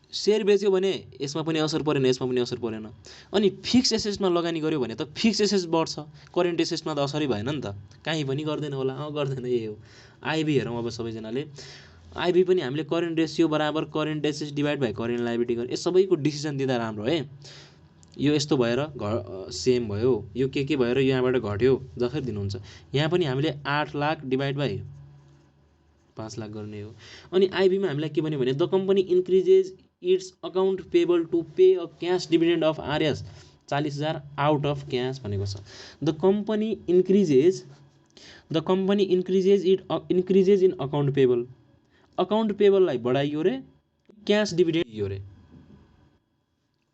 सेयर बेच्यो भने यसमा पनि असर परेन, यसमा पनि असर परेन। अनि फिक्स एसेटमा लगानी गर्यो भने त फिक्स एसेट बढ्छ, करेन्ट एसेटमा त असरै भएन नि त, कहीँ पनि गर्दैन होला। गर्दैन, यही हो। आइबी हेरौँ अब सबैजनाले। आइबी पनि हामीले करेन्ट रेसियो बराबर current asset divide by current liability गर्ने, यो सबैको डिसिजन दिँदा राम्रो है। यो यस्तो भएर सेम भयो, यो के भएर यहाँबाट घट्यो, जसरी दिनुहुन्छ। यहाँ पनि हामीले 8 लाख डिभाइड बाई 5 लाख गर्ने हो। अनि आइबीमा हामीलाई के भन्यो भने the company increases its account payable to pay a cash dividend of RS 40,000 out of cash भनेको छ। The company increases in account payable, account पेबललाई बढाइयो रे, क्यास डिभिडेन्ड दियो रे।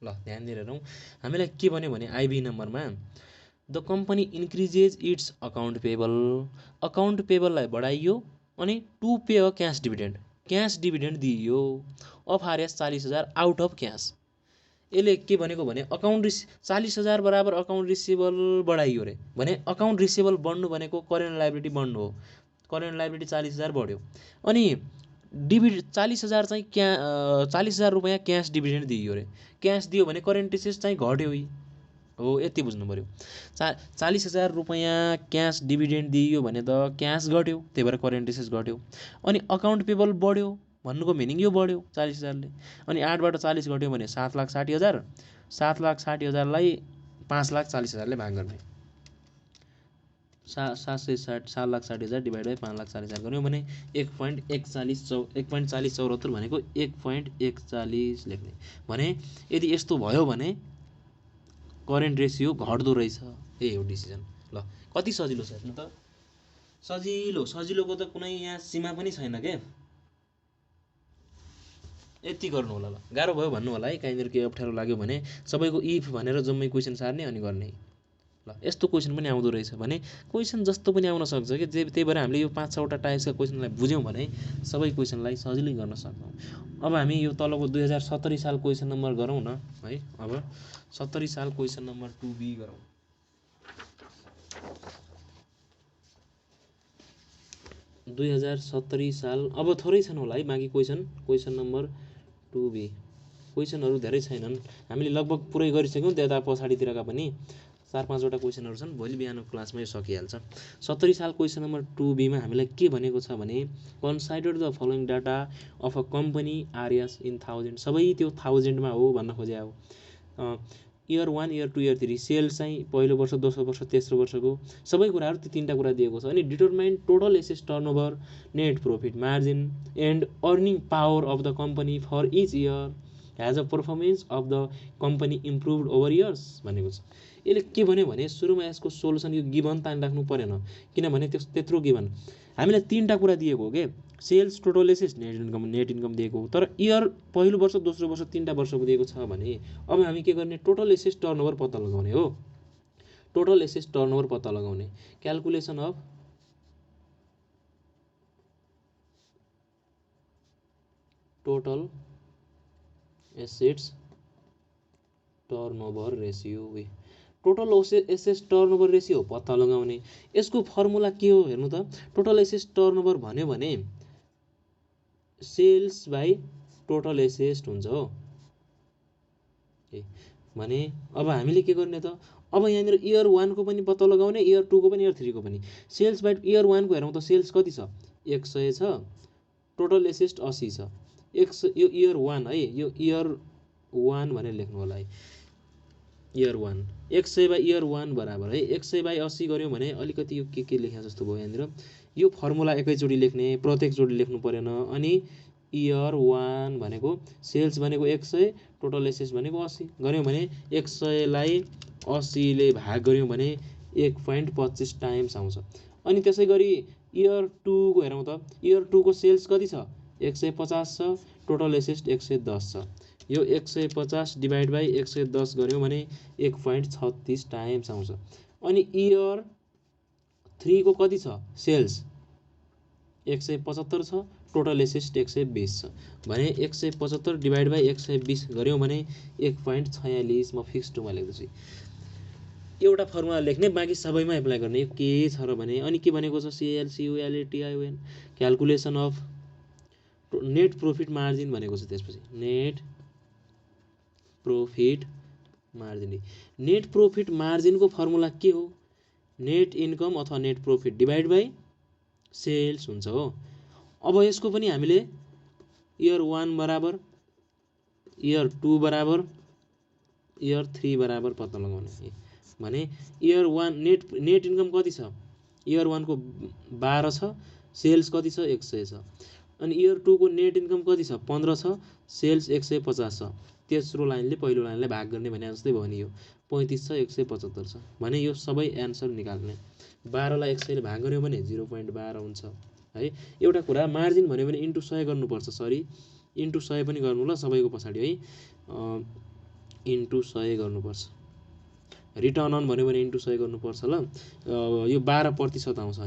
ल ध्यान दिएर हेरौँ, हामीलाई के भन्यो भने आइबी नम्बरमा the company increases its account payable, account पेबललाई बढाइयो अनि to pay a cash dividend, cash dividend दिइयो of RS 40,000 out of cash. यसले के भनेको भने 40,000 बराबर अकाउन्ट रिसिभेबल बढाइयो रे भने अकाउन्ट रिसिभेबल बढ्नु भनेको करेन्ट लायबिलिटी बढ्नु हो। करेन्ट लायबिलिटी 40,000 बढ्यो अनि 40,000 चाहिँ 40,000 रुपियाँ क्यास डिभिडेन्ड दिइयो रे। क्यास दियो भने करेन्ट एसेट चाहिँ घट्यो हो, यति बुझ्नु पऱ्यो। 40,000 रुपियाँ क्यास डिभिडेन्ड दिइयो भने त क्यास घट्यो, त्यही भएर करेन्ट एसेट घट्यो। अनि अकाउन्ट पेबल बढ्यो भन्नुको मिनिङ यो बढ्यो 40,000ले। अनि 8बाट 40 घट्यो भने 7,60,000, 7,60,000लाई 5,40,000ले भाग गर्ने, 7,60,000 डिभाइड बाई 5,40,000 गर्यो भने 1.4174 भनेको 1.41 लेख्ने। भने यदि यस्तो भयो भने करेन्ट रेसियो घट्दो रहेछ, यही हो डिसिजन। ल कति सजिलो छ हेर्नु त, सजिलोको त कुनै यहाँ सीमा पनि छैन के। यति गर्नु होला। ल गाह्रो भयो भन्नु होला है, कहीँनिर केही अप्ठ्यारो लाग्यो भने सबैको इफ भनेर जम्मै क्वेसन सार्ने अनि गर्ने। ल यस्तो क्वेसन पनि आउँदो रहेछ भने क्वेसन जस्तो पनि आउन सक्छ कि, त्यही भएर हामीले यो 5-6वटा टाइप्सका क्वेसनलाई बुझ्यौँ भने सबै क्वेसनलाई सजिलै गर्न सक्छौँ। अब हामी यो तलको 2070 साल क्वेसन नम्बर गरौँ न है। अब 70 साल क्वेसन नम्बर 2B गरौँ। 2070 साल, अब थोरै छन् होला है बाँकी क्वेसन नम्बर 2B। क्वेसनहरू धेरै छैनन्, हामीले लगभग पुरै गरिसक्यौँ, त्यता पछाडितिरका पनि 4-5वटा क्वेसनहरू छन्, भोलि बिहानको क्लासमा यो सकिहाल्छ। 70 साल क्वेसन नम्बर 2B मा हामीलाई के भनेको छ भने consider the following data of a company RS in 1000, सबै त्यो 1000मा हो भन्न खोजे हो। इयर 1, इयर 2, इयर 3, सेल्स चाहिँ पहिलो वर्ष, दोस्रो वर्ष, तेस्रो वर्षको सबै कुराहरू, त्यो 3टा कुरा दिएको छ। अनि determine total assets turnover, net profit margin and earning power of the company for each year has a performance of the company improved over years भनेको छ। यसले के भन्यो भने सुरुमा यसको सोलुसन यो गिभन तान राख्नु परेन, किनभने त्यत्रो गिभन हामीलाई 3टा कुरा दिएको हो के, sales, total assets, net income दिएको हो। तर इयर पहिलो वर्ष, दोस्रो वर्ष, 3टा वर्षको दिएको छ भने अब हामी के गर्ने, टोटल एसेट्स टर्नओभर पत्ता लगाउने हो। टोटल एसेट्स टर्नओभर पत्ता लगाउने, calculation of total assets turnover ratio, total assets turnover ratio पत्ता लगाउने। यसको फर्मुला के हो हेर्नु त, टोटल एसेट्स टर्नओभर भन्यो भने सेल्स बाई टोटल एसेट हुन्छ हो। भने अब हामीले के गर्ने त, अब यहाँनिर इयर 1 को पनि पत्ता लगाउने, इयर 2 को पनि, इयर 3 को पनि। सेल्स बाई इयर 1 को हेरौँ त, सेल्स कति छ 100 छ, टोटल एसेट 80 छ। यो इयर 1 है, यो इयर 1 भनेर लेख्नु होला है। इयर 1 100 बाई इयर 1 बराबर है 100 बाई 80 गऱ्यौँ भने अलिकति यो के लेख्या जस्तो भयो यहाँनिर। यो फर्मुला एकैचोटि लेख्ने, प्रत्येकचोटि लेख्नु परेन। अनि इयर 1 भनेको सेल्स भनेको 100, टोटल एसेट्स भनेको 80 गऱ्यौँ भने 100 लाई 80 ले भाग गऱ्यौँ भने 1.25 टाइम्स आउँछ। अनि त्यसै गरी इयर 2 को हेरौँ त, इयर 2 को सेल्स कति छ 150 छ, टोटल एसेट्स 110 छ। यो 150 डिभाइड बाई 110 गऱ्यौँ भने 1.36 टाइम्स आउँछ। अनि इयर 3 को कति छ सेल्स 175 छ, टोटल एसेट्स 120 छ भने 175 डिभाइड बाई 120 गऱ्यौँ भने 1.46। म फिक्स टुमा लेख्दैछु। एउटा फर्मुला लेख्ने, बाँकी सबैमा एप्लाई गर्ने। यो के छ र भने, अनि के भनेको छ CLCULATION calculation of net profit margin भनेको छ। त्यसपछि net profit margin, net profit मार्जिनको फर्मुला के हो, नेट इन्कम अथवा net profit divide by sales हुन्छ हो। अब यसको पनि हामीले इयर 1 बराबर, इयर 2 बराबर, इयर 3 बराबर पत्ता लगाउने। भने इयर 1 नेट इन्कम कति छ, इयर 1 को 12 छ, सेल्स कति छ 100 छ। अनि इयर 2 को नेट इन्कम कति छ 15 छ, सेल्स 150 छ। तेस्रो लाइनले पहिलो लाइनलाई भाग गर्ने भने जस्तै भयो नि। यो 35 छ, 175 छ भने यो सबै एन्सर निकाल्ने। 12 लाई 100 ले भाग गर्यो भने 0.12 हुन्छ है। एउटा कुरा, मार्जिन भन्यो भने इन्टु 100 गर्नुपर्छ, सरी इन्टु 100 पनि गर्नु ल सबैको पछाडि है, इन्टु 100 गर्नुपर्छ। रिटर्न अन भन्यो भने इन्टु 100 गर्नुपर्छ ल। यो 12% आउँछ।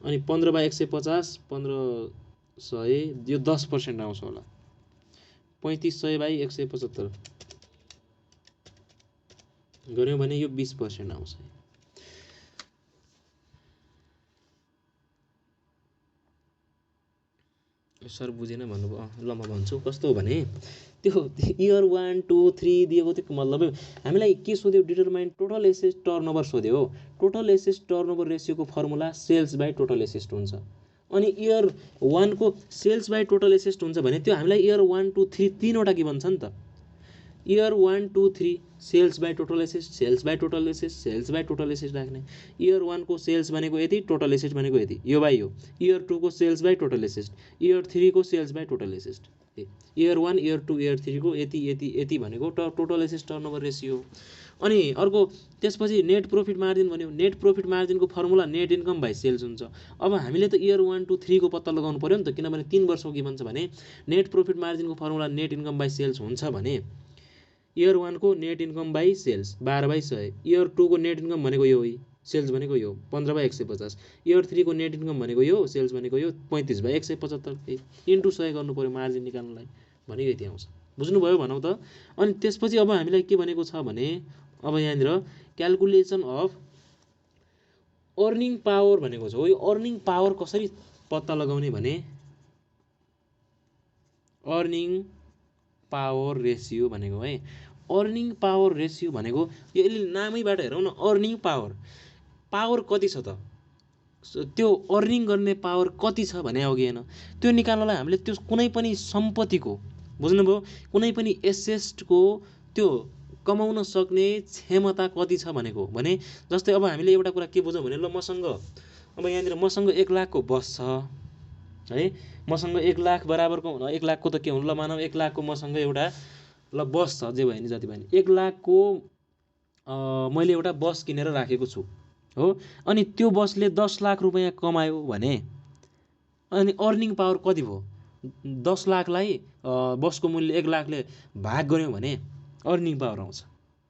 अनि 15 बाई 150, 1500, यो 10% आउँछ होला। 3500 बाई 175 गऱ्यौँ भने यो 20% आउँछ। सर बुझेन भन्नुभयो, ल म भन्छु कस्तो हो भने, त्यो इयर 1 2 3 दिएको त्यो मतलब हामीलाई के सोध्यो, डिटरमाइन टोटल एसेट टर्नओभर सोध्यो हो। टोटल एसेट टर्नओभर रेसियोको formula sales by total asset हुन्छ। अनि इयर 1 को सेल्स बाई टोटल एसेट हुन्छ भने त्यो हामीलाई इयर 1 2 3 तीनवटा गिभन छ नि त। Year 1 2 3 sales by total asset, sales by total asset, sales by total asset राख्ने। इयर 1 को सेल्स भनेको यति, टोटल एसेट भनेको यति, यो बाई यो। इयर 2 को sales by total asset, year 3 को sales by total asset. Year 1 year 2 year 3 को यति यति यति भनेको टोटल एसेट टर्नओभर रेसियो। अनि अर्को त्यसपछि नेट प्रोफिट मार्जिन भन्यो। नेट प्रोफिट मार्जिनको formula net income by sales हुन्छ। अब हामीले त इयर 1 2 3 को पत्ता लगाउनु पर्यो नि त, किनभने 3 वर्षको गिभन छ भने नेट प्रोफिट मार्जिनको formula net income by sales हुन्छ भने इयर 1 को net income by sales 12/100, year 2 को नेट इन्कम भनेको यो हो, सेल्स भनेको यो 15/150, इयर 3 को नेट इन्कम भनेको यो, सेल्स भनेको यो 35/175 इन्टु 100 गर्नु पर्यो मार्जिन निकाल्नलाई भने यति आउँछ। बुझ्नुभयो भनौँ त। अनि त्यसपछि अब हामीलाई के भनेको छ भने, अब यहाँनिर क्यालकुलेसन अफ अर्निङ पावर भनेको छ। यो अर्निङ पावर कसरी पत्ता लगाउने भने अर्निङ पावर रेसियो भनेको है। अर्निङ पावर रेसियो भनेको यो नामैबाट हेरौँ न, अर्निङ पावर, पावर कति छ त, त्यो अर्निङ गर्ने पावर कति छ भने अघि होइन, त्यो निकाल्नलाई हामीले त्यो कुनै पनि सम्पत्तिको, बुझ्नुभयो, कुनै पनि एसेटको त्यो कमाउन सक्ने क्षमता कति छ भनेको। भने जस्तै अब हामीले एउटा कुरा के बुझौँ भने, ल मसँग अब यहाँनिर मसँग 1 लाखको बस छ है, मसँग 1 लाख बराबरको 1 लाखको त के हुनु, ल मानव 1 लाखको मसँग एउटा ल बस छ, जे भयो नि जति भयो नि, 1 लाखको मैले एउटा बस किनेर राखेको छु हो। अनि त्यो बसले 10 लाख रुपैयाँ कमायो भने अनि अर्निङ पावर कति भयो, 10 लाखलाई बसको मूल्य 1 लाखले भाग गऱ्यौँ भने अर्निङ पावर आउँछ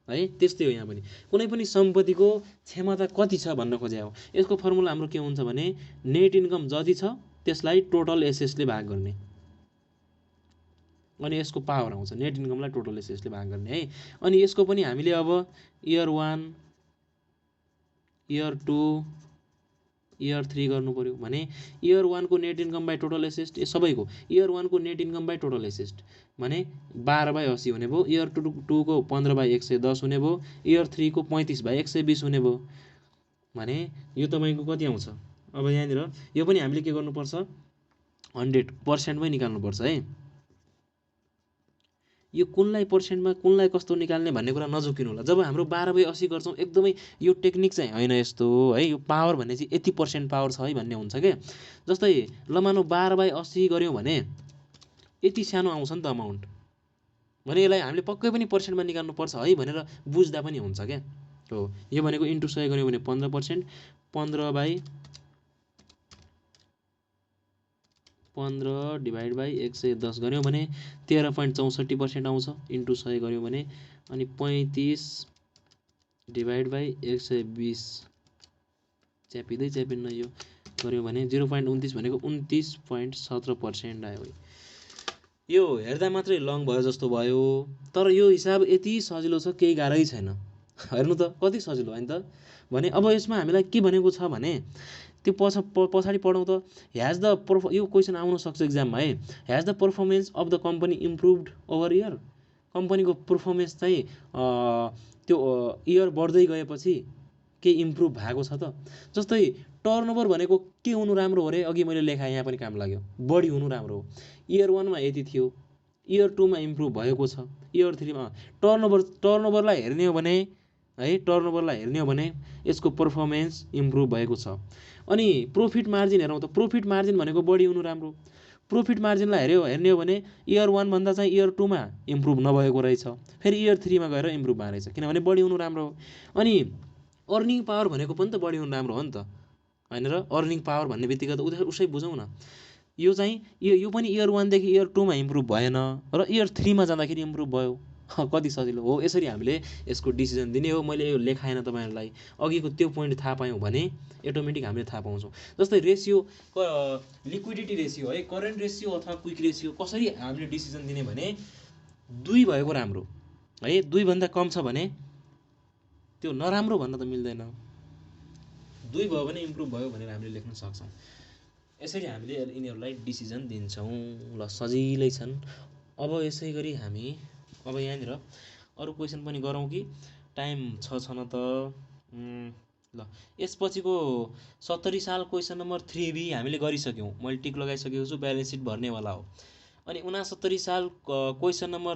है। त्यस्तै हो यहाँ पनि, कुनै पनि सम्पत्तिको क्षमता कति छ भन्न खोजे हो। यसको फर्मुला हाम्रो के हुन्छ भने नेट इन्कम जति छ त्यसलाई टोटल एसेट्सले भाग गर्ने, अनि यसको पावर आउँछ, नेट इन्कमलाई टोटल एसेट्सले भाग गर्ने है। अनि यसको पनि हामीले अब इयर 1 इयर 2 इयर 3 गर्नु पर्यो भने इयर 1 को net income by total asset सबैको इयर 1 को net income by total asset भने 12/80 हुने भयो, इयर 2 को 15/110 हुने भयो, इयर 3 को 35/120 हुने भयो भने यो तपाईँको कति आउँछ। अब यहाँनिर यो पनि हामीले के गर्नुपर्छ 100% मै निकाल्नुपर्छ है। यो कुनलाई पर्सेन्टमा कुनलाई कस्तो निकाल्ने भन्ने कुरा नझुकिनु होला। जब हाम्रो 12/80 गर्छौँ एकदमै यो टेक्निक चाहिँ होइन यस्तो है, यो पावर भन्ने चाहिँ यति % पावर छ है भन्ने हुन्छ के। जस्तै ल मानौ 12/80 गऱ्यौँ भने यति सानो आउँछ नि त अमाउन्ट, भने यसलाई हामीले पक्कै पनि पर्सेन्टमा निकाल्नुपर्छ है भनेर बुझ्दा पनि हुन्छ क्या। हो यो भनेको इन्टु 100 गऱ्यौँ भने 15%, 15 डिभाइड बाई 110 गऱ्यौँ भने 13.64% आउँछ, इन्टु 100 गऱ्यौँ भने अनि 35 डिभाइड बाई 120 च्यापिन्न यो गऱ्यौँ भने 0.29 भनेको 29.17% आयो। यो हेर्दा मात्रै लङ भयो जस्तो भयो, तर यो हिसाब यति सजिलो छ केही गाह्रै छैन। हेर्नु त कति सजिलो होइन त। भने अब यसमा हामीलाई के भनेको छ भने त्यो पछाडि पढौँ त। ह्याज द यो क्वेसन आउन सक्छ एक्जाममा है। Has the performance of the company improved over year. कम्पनीको पर्फर्मेन्स चाहिँ त्यो इयर बढ्दै गएपछि के इम्प्रुभ भएको छ त। जस्तै टर्नओभर भनेको के हुनु राम्रो हो रे, अघि मैले लेखाएँ यहाँ पनि काम लाग्यो, बढी हुनु राम्रो हो। इयर 1 मा यति थियो, इयर 2 मा इम्प्रुभ भएको छ, इयर 3 मा टर्नओभरलाई हेर्ने हो भने है, टर्नओभरलाई हेर्ने हो भने यसको पर्फर्मेन्स इम्प्रुभ भएको छ। अनि प्रोफिट मार्जिन हेरौँ त। प्रोफिट मार्जिन भनेको बढी हुनु राम्रो। प्रोफिट मार्जिनलाई हेर्ने हो भने इयर 1 भन्दा चाहिँ इयर 2 मा इम्प्रुभ नभएको रहेछ, फेरि इयर 3 मा गएर इम्प्रुभ भएको रहेछ, किनभने बढी हुनु राम्रो हो। अनि अर्निङ पावर भनेको पनि त बढी हुनु राम्रो हो नि त हैन र। अर्निङ पावर भन्ने बित्तिकै त उसै बुझौँ न। यो चाहिँ यो पनि इयर 1 देखि इयर 2 मा इम्प्रुभ भएन र इयर 3 मा जाँदाखेरि इम्प्रुभ भयो। कति सजिलो हो। यसरी हामीले यसको डिसिजन दिने हो। मैले यो लेखाएन तपाईँहरूलाई, अघिको त्यो पोइन्ट थाहा पायौँ भने अटोमेटिक हामीले थाहा पाउँछौँ। जस्तै रेसियो लिक्विडिटी रेसियो है, करेन्ट रेसियो अथवा क्विक रेसियो कसरी हामीले डिसिजन दिने भने 2 भएको राम्रो है, 2 भन्दा कम छ भने त्यो नराम्रो भन्न त मिल्दैन, 2 भयो भने इम्प्रुभ भयो भनेर हामीले लेख्न सक्छौँ। यसरी हामीले यिनीहरूलाई डिसिजन दिन्छौँ। ल सजिलै छन्। अब यसै गरी हामी अब यहाँनिर अरू क्वेसन पनि गरौँ कि टाइम छ न त। ल यसपछिको 70 साल क्वेसन नम्बर 3B हामीले गरिसक्यौँ, मैले टिक लगाइसकेको छु, ब्यालेन्स सिट भर्नेवाला हो। अनि 69 साल क्वेसन नम्बर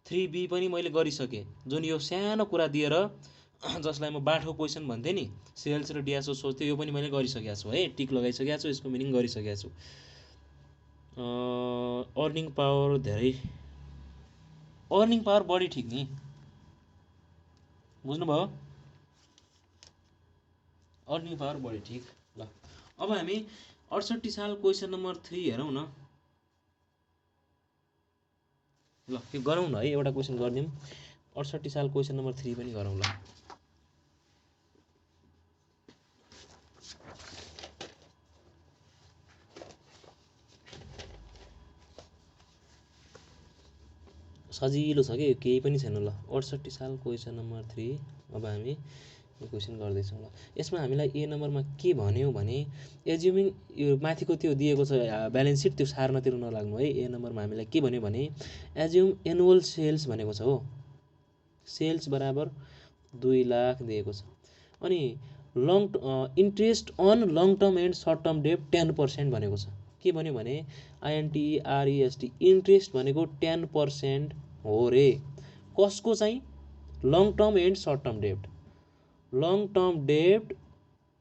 3B पनि मैले गरिसकेँ, जुन यो सानो कुरा दिएर जसलाई म बाठो क्वेसन भन्थेँ नि, सेल्स र डिएसओ सोच्थेँ, यो पनि मैले गरिसकेको छु है, टिक लगाइसकेको छु, यसको मिनिङ गरिसकेको छु। अर्निङ पावर धेरै, अर्निङ पावर बढी ठिक नि, बुझ्नुभयो। अर्निङ पावर बढी ठिक। ल अब हामी 68 साल क्वेसन नम्बर 3 हेरौँ न। ल यो गरौँ न है, एउटा क्वेसन गरिदिउँ। 68 साल क्वेसन नम्बर 3 पनि गरौँ ल। सजिलो छ कि केही पनि छैन। ल 68 साल क्वेसन नम्बर 3 अब हामी यो क्वेसन गर्दैछौँ। ल यसमा हामीलाई ए नम्बरमा के भन्यो भने एज्युमिङ, यो माथिको त्यो दिएको छ ब्यालेन्स सिट, त्यो सार्नतिर नलाग्नु है। ए नम्बरमा हामीलाई के भन्यो भने एज्युम एनुअल सेल्स भनेको छ हो, सेल्स बराबर 2 लाख दिएको छ। अनि interest on long term and short term debt 10% भनेको छ। के भन्यो भने INTREST, इन्ट्रेस्ट भनेको 10% हो रे। कसको चाहिँ? Long term and short term debt, long term debt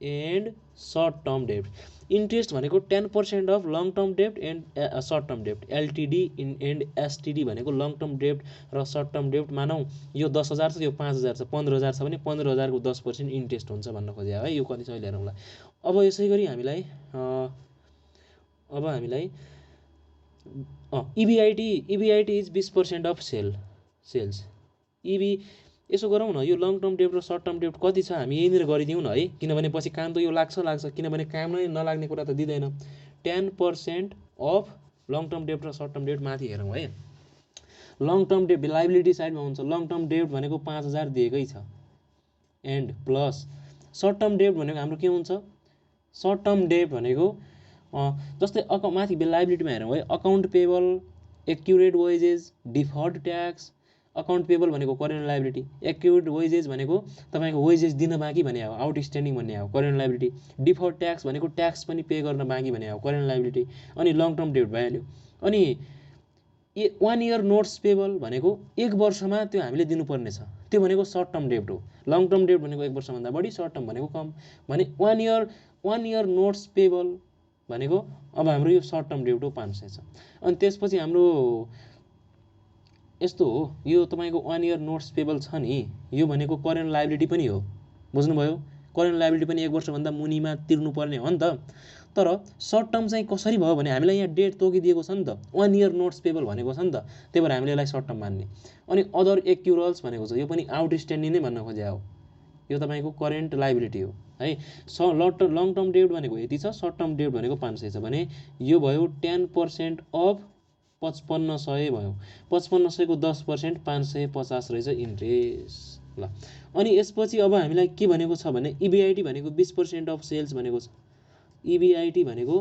and short term debt. Interest भनेको 10% of long term debt and short term debt, LTD and STD भनेको लङ टर्म डेट र सर्ट टर्म डेट। मानौँ यो 10,000 छ, यो 5,000 छ, 15,000 छ भने 15,000 को 10% इन्ट्रेस्ट हुन्छ भन्न खोज्यो है। यो कति छ हेरौँला। अब यसै गरी हामीलाई EBIT इज 20% अफ सेल्स। यसो गरौँ न, यो लङ टर्म डेट र सर्ट टर्म डेट कति छ हामी यहीँनिर गरिदिउँ न है, किनभने पछि काम त यो लाग्छ, किनभने काम नै नलाग्ने कुरा त दिँदैन। 10% अफ लङ टर्म डेट र सर्ट टर्म डेट माथि हेरौँ है। लङ टर्म डेट लाइबिलिटी साइडमा हुन्छ। लङ टर्म डेट भनेको 5,000 दिएकै छ, एन्ड प्लस सर्ट टर्म डेब्ट भनेको हाम्रो के हुन्छ? सर्ट टर्म डेब्ट भनेको जस्तै माथि लायबिलिटीमा हेरौँ है, account payable, accurate wages, deferred tax. Account payable भनेको करेन्ट लायबिलिटी, एक्युरेट वेजेस भनेको तपाईँको वेजेस दिन बाँकी भने हो, आउटस्ट्यान्डिङ भन्ने हो करेन्ट लायबिलिटी। डिफर्ड ट्याक्स भनेको ट्याक्स पनि पे गर्न बाँकी भने हो करेन्ट लायबिलिटी। अनि लङ टर्म डेब्ट भइहाल्यो। अनि 1 इयर नोट्स पेबल भनेको 1 वर्षमा त्यो हामीले दिनुपर्ने छ, त्यो भनेको सर्ट टर्म डेब्ट हो। लङ टर्म डेब्ट भनेको 1 वर्षभन्दा बढी, सर्ट टर्म भनेको कम। भने 1 इयर नोट्स पेबल भनेको अब हाम्रो यो सर्ट टर्म डेब्ट हो 500 छ। अनि त्यसपछि हाम्रो यस्तो हो, यो तपाईँको 1 इयर नोट्स पेबल छ नि, यो भनेको करेन्ट लायबिलिटी पनि हो, बुझ्नुभयो? करेन्ट लायबिलिटी पनि 1 वर्षभन्दा मुनिमा तिर्नुपर्ने हो नि त। तर सर्ट टर्म चाहिँ कसरी भयो भने हामीलाई यहाँ डेट तोकिदिएको छ नि त, 1 इयर नोट्स पेबल भनेको छ नि त, त्यही भएर हामीले यसलाई सर्ट टर्म मान्ने। अनि अदर एक्युरल्स भनेको छ, यो पनि आउटस्ट्यान्डिङ नै भन्न खोजे हो, यो तपाईँको करेन्ट लायबिलिटी हो है। लङ टर्म डेब्ट भनेको यति छ, सर्ट टर्म डेब्ट भनेको 500 छ भने यो भयो 10% अफ 5500 भयो। 5500 को 10% 550 रहेछ इन्ट्रेस्ट। ल अनि यसपछि अब हामीलाई के भनेको छ भने इबिआइटी भनेको 20% अफ सेल्स भनेको छ। इबिआइटी भनेको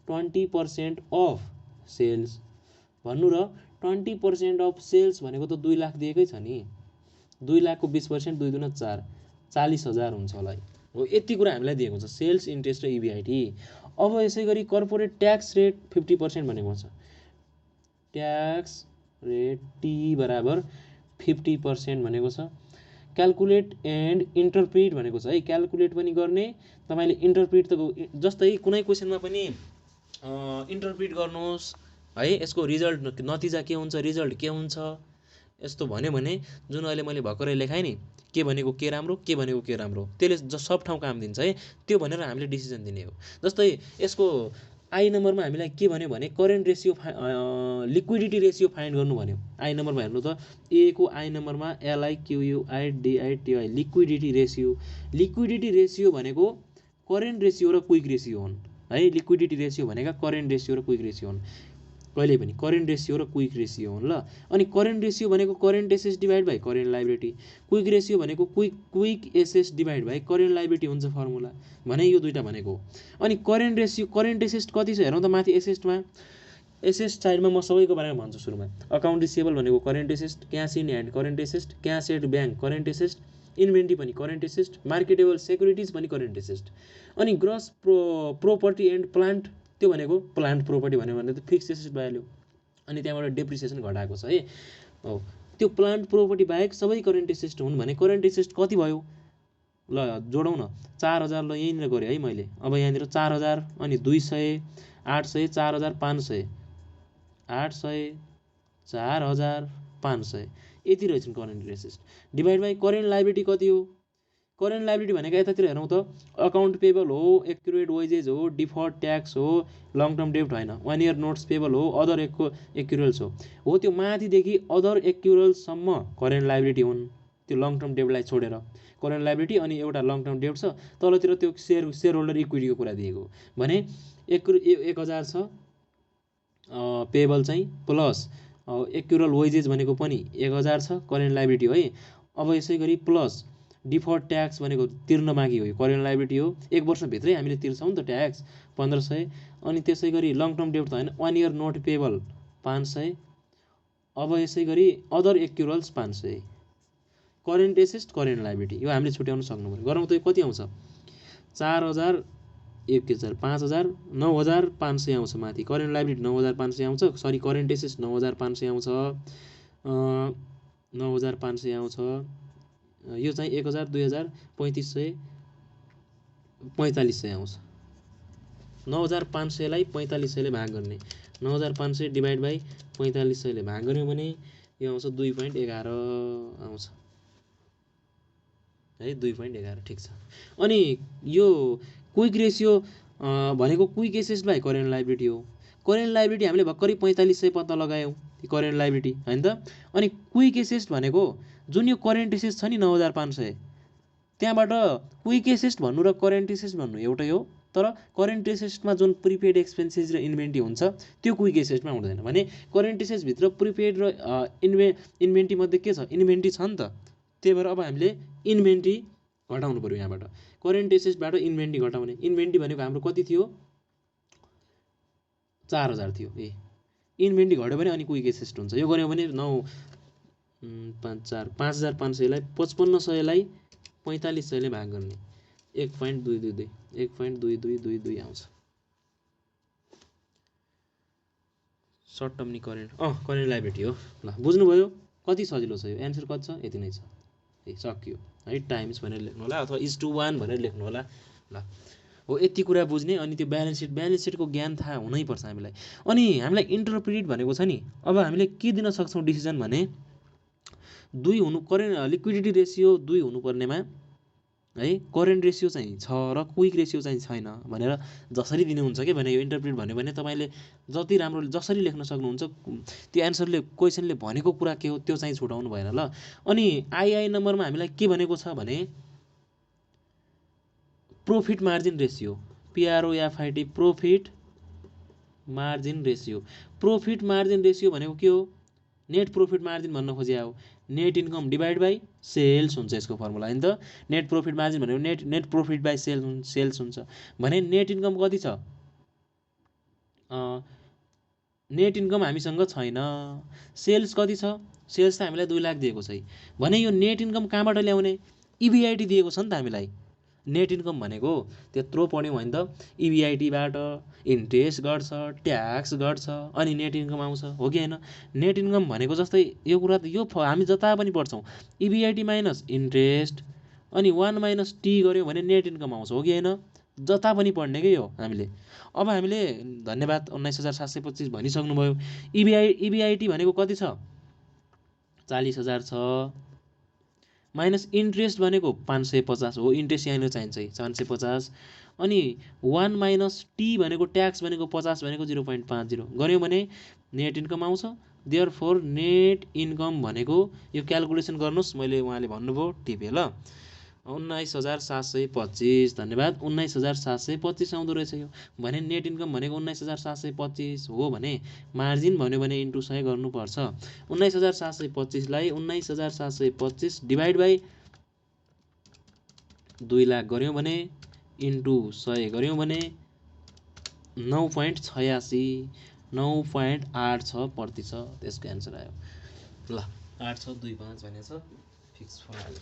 20% अफ सेल्स भन्नु र 20% अफ सेल्स भनेको त 2 लाख दिएकै छ नि। 2 लाख को 20% 2 दुना 4, 40,000 हुन्छ होला हो। यति कुरा हामीलाई दिएको छ, सेल्स, इन्ट्रेस्ट र इबिआइटी। अब यसै गरी कर्पोरेट ट्याक्स रेट 50% भनेको छ। ट्याक्स रेट टी बराबर 50% भनेको छ। क्यालकुलेट एन्ड इन्टरप्रिट भनेको छ है, क्यालकुलेट पनि गर्ने तपाईँले, इन्टरप्रिट त जस्तै कुनै क्वेसनमा पनि इन्टरप्रिट गर्नुहोस् है, यसको रिजल्ट नतिजा के हुन्छ, रिजल्ट के हुन्छ यस्तो भन्यो भने जुन अहिले मैले भर्खरै लेखाएँ नि, के भनेको के राम्रो, के भनेको के राम्रो, त्यसले सब ठाउँ काम दिन्छ है। त्यो भनेर हामीले डिसिजन दिने हो। जस्तै यसको आई नम्बरमा हामीलाई के भन्यो भने current ratio liquidity ratio find गर्नु भन्यो। आई नम्बरमा हेर्नु त, ए को आई नम्बरमा LIQUIDITY liquidity ratio. Liquidity ratio भनेको करेन्ट रेसियो र क्विक रेसियो हुन् है। लिक्विडिटी रेसियो भनेका करेन्ट रेसियो र क्विक रेसियो हुन्, कहिले पनि करेन्ट रेसियो र क्विक रेसियो हुन्। ल अनि करेन्ट रेसियो भनेको current assets divide by current liability, quick ratio भनेको quick assets divide by current liability हुन्छ फर्मुला भने यो दुईटा भनेको। अनि करेन्ट रेसियो, करेन्ट एसेट्स कति छ हेरौँ त, माथि एसेट्समा, एसेट्स साइडमा म सबैको बारेमा भन्छु सुरुमा। अकाउन्ट रिसिएबल भनेको current assets, cash in hand current assets, cash at bank current assets, inventory पनि करेन्ट एसेट्स, मार्केटेबल सेक्युरिटिज पनि करेन्ट एसेट्स। अनि ग्रस प्रोपर्टी एन्ड प्लान्ट, त्यो भनेको प्लान्ट प्रोपर्टी भन्यो भने त फिक्स एसेट भइहाल्यो। अनि त्यहाँबाट डेप्रिसिएसन घटाएको छ है हो। त्यो प्लान्ट प्रोपर्टी बाहेक सबै करेन्ट एसेट्स हुन् भने करेन्ट एसेट्स कति भयो? ल जोडौँ न, 4000 ल यहीँनिर गरेँ है मैले। अब यहाँनिर 4000 अनि 200, 800, 4500, 800, 4500 यति रहेछन् current assets divide by current liability कति हो? करेन्ट लायबिलिटी भनेको यतातिर हेरौँ त, अकाउन्ट पेबल हो, एक्युरेट वेजेज हो, डिफर्ड ट्याक्स हो, लङ टर्म डेब्ट होइन, 1 इयर नोट्स पेबल हो, अदर एक्युरल्स हो। त्यो माथिदेखि अदर एक्युरल्ससम्म करेन्ट लायबिलिटी हुन्, त्यो लङ टर्म डेब्टलाई छोडेर करेन्ट लायबिलिटी। अनि एउटा लङ टर्म डेब्ट छ, तलतिर त्यो सेयर होल्डर इक्विटीको कुरा दिएको भने 1000 छ पेबल चाहिँ, प्लस एक्युरल वेजेज भनेको पनि 1000 छ करेन्ट लायबिलिटी हो है। अब यसै गरी प्लस डिफर्ड ट्याक्स भनेको तिर्न बाँकी हो, यो करेन्ट लायबिलिटी हो, 1 वर्षभित्रै हामीले तिर्छौँ नि त ट्याक्स 1500। अनि त्यसै गरी लङ टर्म डेब्ट त होइन, 1 इयर नोट पेबल 500। अब यसै गरी other accruals 500, current assets current liability, यो हामीले छुट्याउन सक्नु पर्यो। गरौँ त यो कति आउँछ? 4000, 1000, 5000, 9500 आउँछ माथि। करेन्ट लायबिलिटी 9500 आउँछ, सरी करेन्ट एसेट्स 9500 आउँछ, 9500 आउँछ। यो चाहिँ 1000, 2000, 3500, 4500 आउँछ। 9500 लाई 4500 ले भाग गर्ने, 9500 डिभाइड बाई 4500 ले भाग गर्यो भने यो आउँछ 2.11 आउँछ है, 2.11 ठिक छ। अनि यो क्विक रेसियो भनेको quick assets by current liability हो। करेन्ट लायबिलिटी हामीले भर्खरै 4500 पत्ता लगायौँ, करेन्ट लायबिलिटी होइन त। अनि क्विक एसेट्स भनेको जुन यो करेन्ट एसेट्स छ नि 9500, त्यहाँबाट क्विक एसेट्स भन्नु र करेन्ट एसेट्स भन्नु एउटै हो, तर करेन्ट एसेट्समा जुन प्रिपेड एक्सपेन्सेस र इन्भेन्ट्री हुन्छ त्यो क्विक एसेट्समा हुँदैन। भने करेन्ट एसेट्सभित्र प्रिपेड र इन्भेन्ट्री मध्ये के छ? इन्भेन्ट्री छ नि त, त्यही भएर अब हामीले इन्भेन्ट्री घटाउनु पर्यो यहाँबाट। करेन्ट एसेटबाट इन्भेन्ट्री घटाउने, इन्भेन्ट्री भनेको हाम्रो कति थियो 4000 थियो। इन्भेन्ट्री घट्यो भने अनि क्विक एसेट हुन्छ। यो गऱ्यो भने 5500 लाई 5500 लाई 4500 ले भाग गर्ने 1.222 1.2222 आउँछ। सर्ट टर्म नि करेन्ट करेन्ट लायबिलिटी हो। ल बुझ्नुभयो कति सजिलो छ यो, एन्सर कति छ यति नै छ। सकियो है, टाइम्स भनेर लेख्नु होला अथवा इज टु 1 भनेर लेख्नु होला। ल हो यति कुरा बुझ्ने। अनि त्यो ब्यालेन्स सिटको ज्ञान थाहा हुनैपर्छ हामीलाई। अनि हामीलाई इन्टरप्रिट भनेको छ नि, अब हामीले के दिन सक्छौँ डिसिजन भने 2 हुनु करेन्ट लिक्विडिटी रेसियो 2 हुनुपर्नेमा है करेन्ट रेसियो चाहिँ छ र क्विक रेसियो चाहिँ छैन भनेर जसरी दिनुहुन्छ के भने यो इन्टरप्रिट भन्यो भने तपाईँले जति राम्रो जसरी लेख्न सक्नुहुन्छ त्यो एन्सरले क्वेसनले भनेको कुरा के हो त्यो चाहिँ छुटाउनु भएन। ल अनि आई नम्बरमा हामीलाई के भनेको छ भने profit margin ratio, PROFIT profit margin ratio. Profit margin ratio भनेको के हो, नेट प्रोफिट मार्जिन भन्न खोजे हो। Net income divide by sales हुन्छ यसको फर्मुला हैन त। नेट प्रोफिट मार्जिन भनेको नेट प्रोफिट बाई सेल्स हुन्छ भने नेट इन्कम कति छ, नेट इन्कम हामीसँग छैन। सेल्स कति छ, सेल्स त हामीलाई 2 लाख दिएको छ भने यो नेट इन्कम कहाँबाट ल्याउने, इबिआइटी दिएको छ नि त हामीलाई। नेट इन्कम भनेको त्यत्रो पढ्यौँ होइन त, इबिआइटीबाट इन्ट्रेस्ट गर्छ, ट्याक्स गर्छ अनि नेट इन्कम आउँछ हो कि होइन। नेट इन्कम भनेको जस्तै यो कुरा त यो हामी जता पनि पढ्छौँ, इबिआइटी माइनस इन्ट्रेस्ट अनि 1 माइनस टी गऱ्यो भने नेट इन्कम आउँछ हो कि होइन, जता पनि पढ्ने के हो हामीले। अब हामीले धन्यवाद 19725 भनिसक्नुभयो। इबिआइटी भनेको कति छ 40000 छ, माइनस इन्ट्रेस्ट भनेको 550 हो, इन्ट्रेस्ट यहाँनिर चाहिन्छ 450। अनि 1 माइनस टी भनेको ट्याक्स भनेको 50 भनेको 0.50 गऱ्यौँ भने नेट इन्कम आउँछ। देयरफोर नेट इन्कम भनेको यो क्यालकुलेसन गर्नुहोस्, मैले उहाँले भन्नुभयो टिपे ल 19725 धन्यवाद 19725 आउँदो रहेछ यो भने नेट इन्कम भनेको 19725 हो भने मार्जिन भन्यो भने इन्टु 100 गर्नुपर्छ। 19725 लाई 19725 डिभाइड बाई 2 लाख गऱ्यौँ भने इन्टु 100 गऱ्यौँ भने 9.86 9.86% त्यसको एन्सर आयो। ल 8625 भनेछ फिक्स फर्मुला।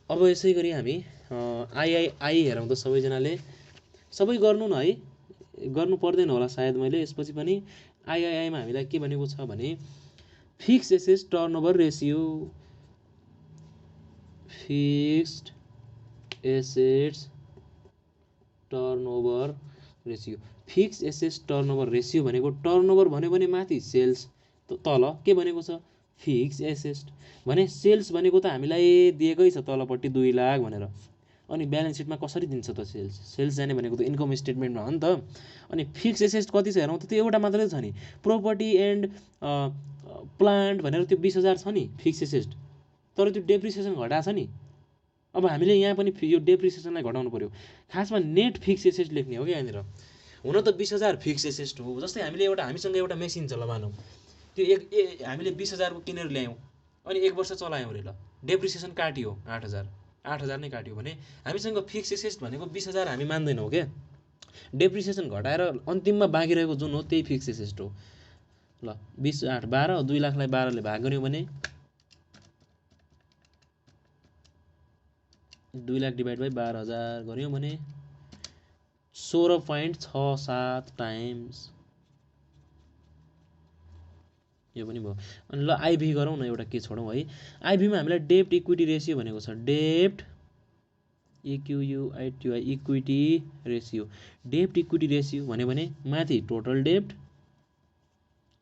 अब यसै गरी हामी आई हेरौँ त सबैजनाले, सबै गर्नु न है, गर्नु पर्दैन होला सायद मैले यसपछि पनि। आईमा हामीलाई के भनेको छ भने fixed assets turnover ratio, fixed assets turnover ratio. Fixed assets turnover ratio भनेको टर्नओभर भन्यो भने माथि सेल्स तल के भनेको छ फिक्स्ड एसेट्स भने सेल्स भनेको त हामीलाई दिएकै छ तलपट्टि 2 लाख भनेर। अनि ब्यालेन्स सिटमा कसरी दिन्छ त सेल्स जाने भनेको त इन्कम स्टेटमेन्टमा हो नि त। अनि फिक्स्ड एसेट्स कति छ हेरौँ त, त्यो एउटा मात्रै छ नि, प्रोपर्टी एन्ड प्लान्ट भनेर त्यो 20000 छ नि फिक्स्ड एसेट, तर त्यो डेप्रिसिएसन घटाएको छ नि। अब हामीले यहाँ पनि यो डेप्रिसिएसनलाई घटाउनु पर्यो। खासमा नेट फिक्स्ड एसेट लेख्ने हो कि यहाँनिर। हुन त 20000 फिक्स्ड एसेट हो, जस्तै हामीले हामीसँग एउटा मेसिन छ ल मानौँ, त्यो हामीले 20000 को किनेर ल्यायौँ अनि 1 वर्ष चलायौँ रे, ल डेप्रिसिएसन काट्यो 8000 नै काट्यो भने हामीसँग फिक्स एसेट भनेको 20000 हामी मान्दैनौँ क्या। डेप्रिसिएसन घटाएर अन्तिममा बाँकी रहेको जुन हो त्यही फिक्स एसेट हो। ल 20 8 12 2 लाखलाई 12 ले भाग गर्यौँ भने 2 लाख डिभाइड बाई 12000 गर्यौँ भने 16.67 टाइम्स यो पनि भयो। अनि ल आइभी गरौँ न, एउटा के छोडौँ है। आइभीमा हामीलाई डेब्ट इक्विटी रेसियो भनेको छ, डेब्ट EQUITY इक्विटी रेसियो। डेब्ट इक्विटी रेसियो भन्यो भने माथि टोटल डेब्ट,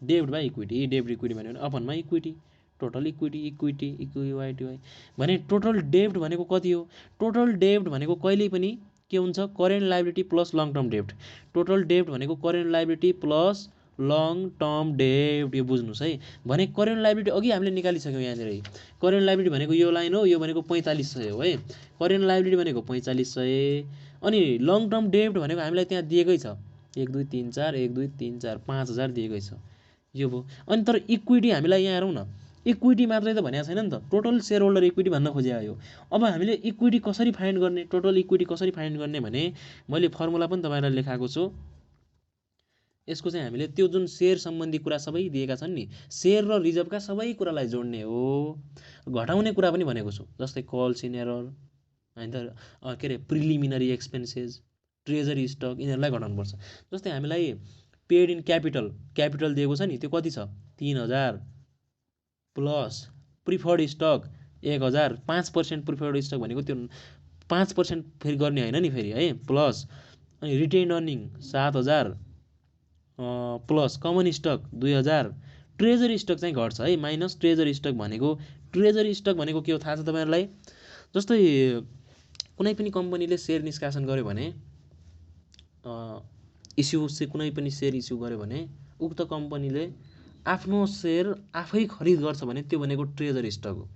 डेब्ट बाई इक्विटी, डेब्ट इक्विटी भन्यो भने अपनमा इक्विटी, टोटल इक्विटी EQUITY भने टोटल डेब्ट भनेको कति हो, टोटल डेब्ट भनेको कहिल्यै पनि के हुन्छ current liability plus long term डेब्ट। टोटल डेब्ट भनेको current liability plus long term डेब्ट, यो बुझ्नुहोस् है। भने करेन्ट लायबिलिटी अघि हामीले निकालिसक्यौँ यहाँनिर। करेन्ट लायबिलिटी भनेको यो लाइन हो, यो भनेको 4500 हो है। करेन्ट लायबिलिटी भनेको 4500 अनि लङ टर्म डेब्ट भनेको हामीलाई त्यहाँ दिएकै छ 1 2 3 4 1 2 3 4 5000 दिएकै छ, यो भयो। अनि तर इक्विटी हामीलाई यहाँ हेरौँ न, इक्विटी मात्रै त भनेको छैन नि त, टोटल सेयर होल्डर इक्विटी भन्न खोजेको यो। अब हामीले इक्विटी कसरी फाइन्ड गर्ने, टोटल इक्विटी कसरी फाइन्ड गर्ने भने मैले फर्मुला पनि तपाईँलाई लेखाएको छु। यसको चाहिँ हामीले त्यो जुन सेयर सम्बन्धी कुरा सबै दिएका छन् नि, सेयर र रिजर्भका सबै कुरालाई जोड्ने हो, घटाउने कुरा पनि भनेको छु। जस्तै कल्स इन एरर हैन त, के अरे प्रिलिमिनरी एक्सपेन्सेस, ट्रेजरी स्टक, यिनीहरूलाई घटाउनुपर्छ। जस्तै हामीलाई पेड इन क्यापिटल दिएको छ नि, त्यो कति छ 3000 plus preferred stock 1000, 5% preferred stock भनेको त्यो 5% फेरि गर्ने होइन नि फेरि है, प्लस अनि retain earning 7000 plus common stock 2000, treasury stock चाहिँ घट्छ है, माइनस ट्रेजरी स्टक भनेको, ट्रेजरी स्टक भनेको के हो थाहा छ तपाईँहरूलाई? जस्तै कुनै पनि कम्पनीले सेयर निष्कासन गर्यो भने, कुनै पनि सेयर इस्यु गर्यो भने उक्त कम्पनीले आफ्नो सेयर आफै खरिद गर्छ भने त्यो भनेको ट्रेजरी स्टक हो।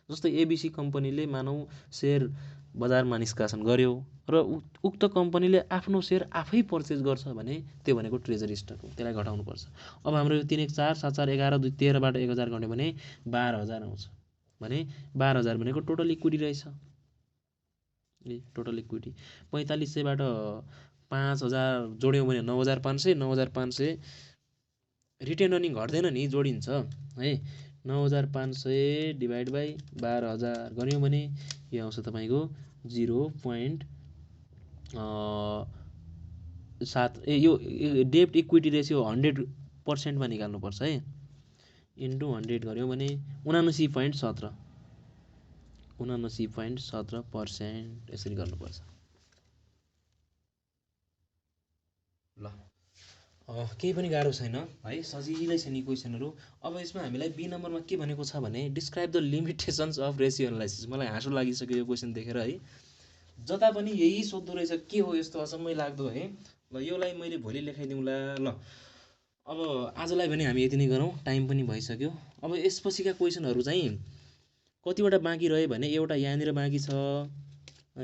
जस्तै एबिसी कम्पनीले मानौ सेयर बजारमा निष्कासन गर्यो र उक्त कम्पनीले आफ्नो सेयर आफै पर्चेज गर्छ भने त्यो भनेको ट्रेजरी स्टक हो, त्यसलाई घटाउनुपर्छ। अब हाम्रो यो 3 1 4 7 4 11 2 13 बाट 1000 घट्यो भने 12000 आउँछ भने 12000 भनेको टोटल इक्विटी रहेछ। टोटल इक्विटी 4500 बाट 5000 जोड्यौँ भने 9500, 9500 रिटेन अर्निङ घट्दैन नि, जोडिन्छ है। 9500 डिभाइड बाई 12000 गर्यौँ भने यो आउँछ तपाईँको 0.7, यो डेब्ट इक्विटी रेसियो 100% मा निकाल्नुपर्छ है, इन्टु 100 गर्यौँ भने 79.17, 79.17% यसरी गर्नुपर्छ। ल केही पनि गाह्रो छैन है, सजिलै छ नि क्वेसनहरू। अब यसमा हामीलाई बी नम्बरमा के भनेको छ भने describe the limitations of ratio analysis. मलाई हाँसो लागिसक्यो यो क्वेसन देखेर है, जता पनि यही सोध्दो रहेछ, के हो यस्तो अचम्मै लाग्दो है। ल योलाई मैले भोलि लेखाइदिउँला। ल अब आजलाई भने हामी यति नै गरौँ, टाइम पनि भइसक्यो। अब यसपछिका क्वेसनहरू चाहिँ कतिवटा बाँकी रह्यो भने एउटा यहाँनिर बाँकी छ,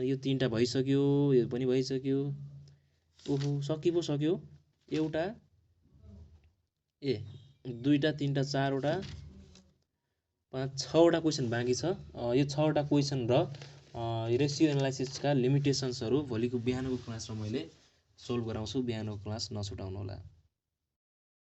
यो 3टा भइसक्यो, यो पनि भइसक्यो, ओहो सकि पो सक्यो, एउटा 2टा 3टा 4वटा 5 6वटा क्वेसन बाँकी छ। यो 6वटा क्वेसन र रेसियो एनालाइसिसका लिमिटेसन्सहरू भोलिको बिहानको क्लासमा मैले सोल्भ गराउँछु। बिहानको क्लास नछुटाउनु होला।